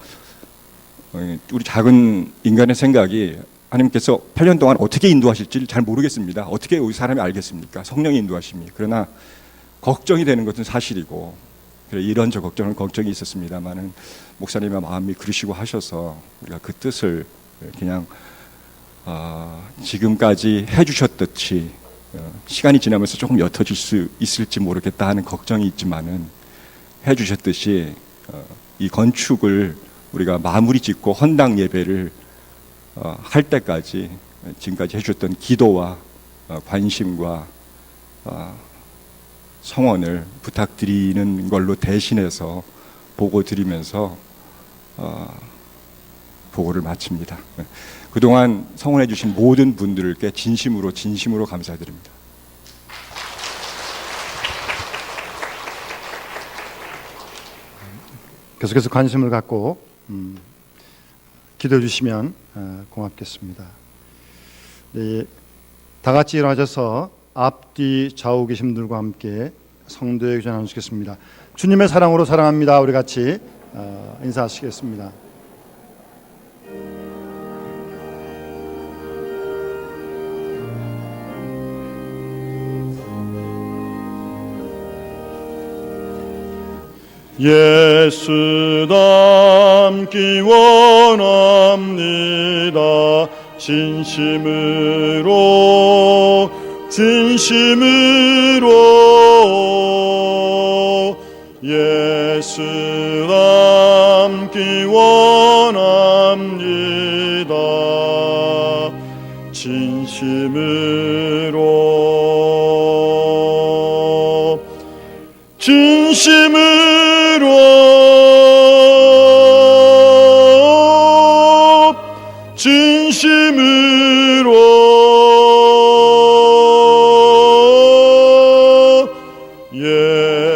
우리 작은 인간의 생각이 하나님께서 8년 동안 어떻게 인도하실지 잘 모르겠습니다. 어떻게 우리 사람이 알겠습니까? 성령의 인도하심이. 그러나 걱정이 되는 것은 사실이고 이런저 걱정이 있었습니다만은 목사님의 마음이 그러시고 하셔서 우리가 그 뜻을 그냥 지금까지 해주셨듯이 시간이 지나면서 조금 옅어질 수 있을지 모르겠다 하는 걱정이 있지만은 해주셨듯이 이 건축을 우리가 마무리 짓고 헌당 예배를 할 때까지 지금까지 해주셨던 기도와 관심과 성원을 부탁드리는 걸로 대신해서 보고 드리면서 보고를 마칩니다. 그동안 성원해 주신 모든 분들께 진심으로 감사드립니다. 계속해서 관심을 갖고 기도해 주시면 고맙겠습니다. 네, 다 같이 일어나셔서 앞뒤 좌우 계신 분들과 함께 성도의 교제 나누시겠습니다. 주님의 사랑으로 사랑합니다. 우리 같이 인사하시겠습니다. 예수 닮기 원합니다. 진심으로 예수 닮기 원합니다.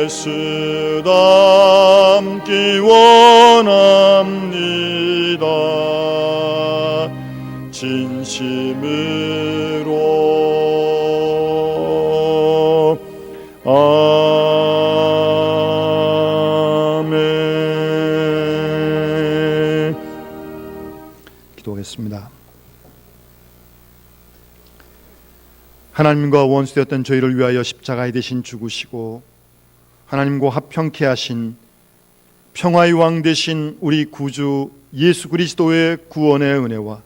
예수 닮기 원합니다. 진심으로 아멘. 기도하겠습니다. 하나님과 원수되었던 저희를 위하여 십자가에 대신 죽으시고 하나님과 화평케 하신 평화의 왕 되신 우리 구주 예수 그리스도의 구원의 은혜와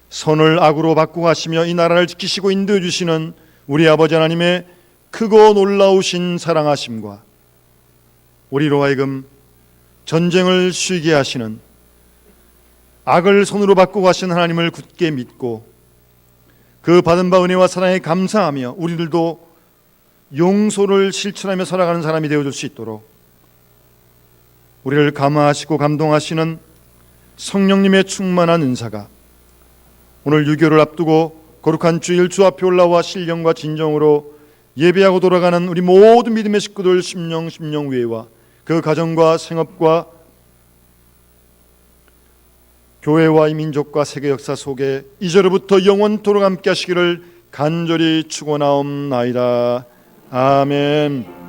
선을 악으로 바꾸고 하시며 이 나라를 지키시고 인도해 주시는 우리 아버지 하나님의 크고 놀라우신 사랑하심과 우리로 하여금 전쟁을 쉬게 하시는 악을 손으로 바꾸고 하시는 하나님을 굳게 믿고 그 받은 바 은혜와 사랑에 감사하며 우리들도 용서를 실천하며 살아가는 사람이 되어줄 수 있도록 우리를 감화하시고 감동하시는 성령님의 충만한 은사가 오늘 유교를 앞두고 거룩한 주일 주 앞에 올라와 신령과 진정으로 예배하고 돌아가는 우리 모든 믿음의 식구들 심령 위에와 그 가정과 생업과 교회와 이 민족과 세계 역사 속에 이제로부터 영원토록 함께 하시기를 간절히 축원하옵나이다. 아멘.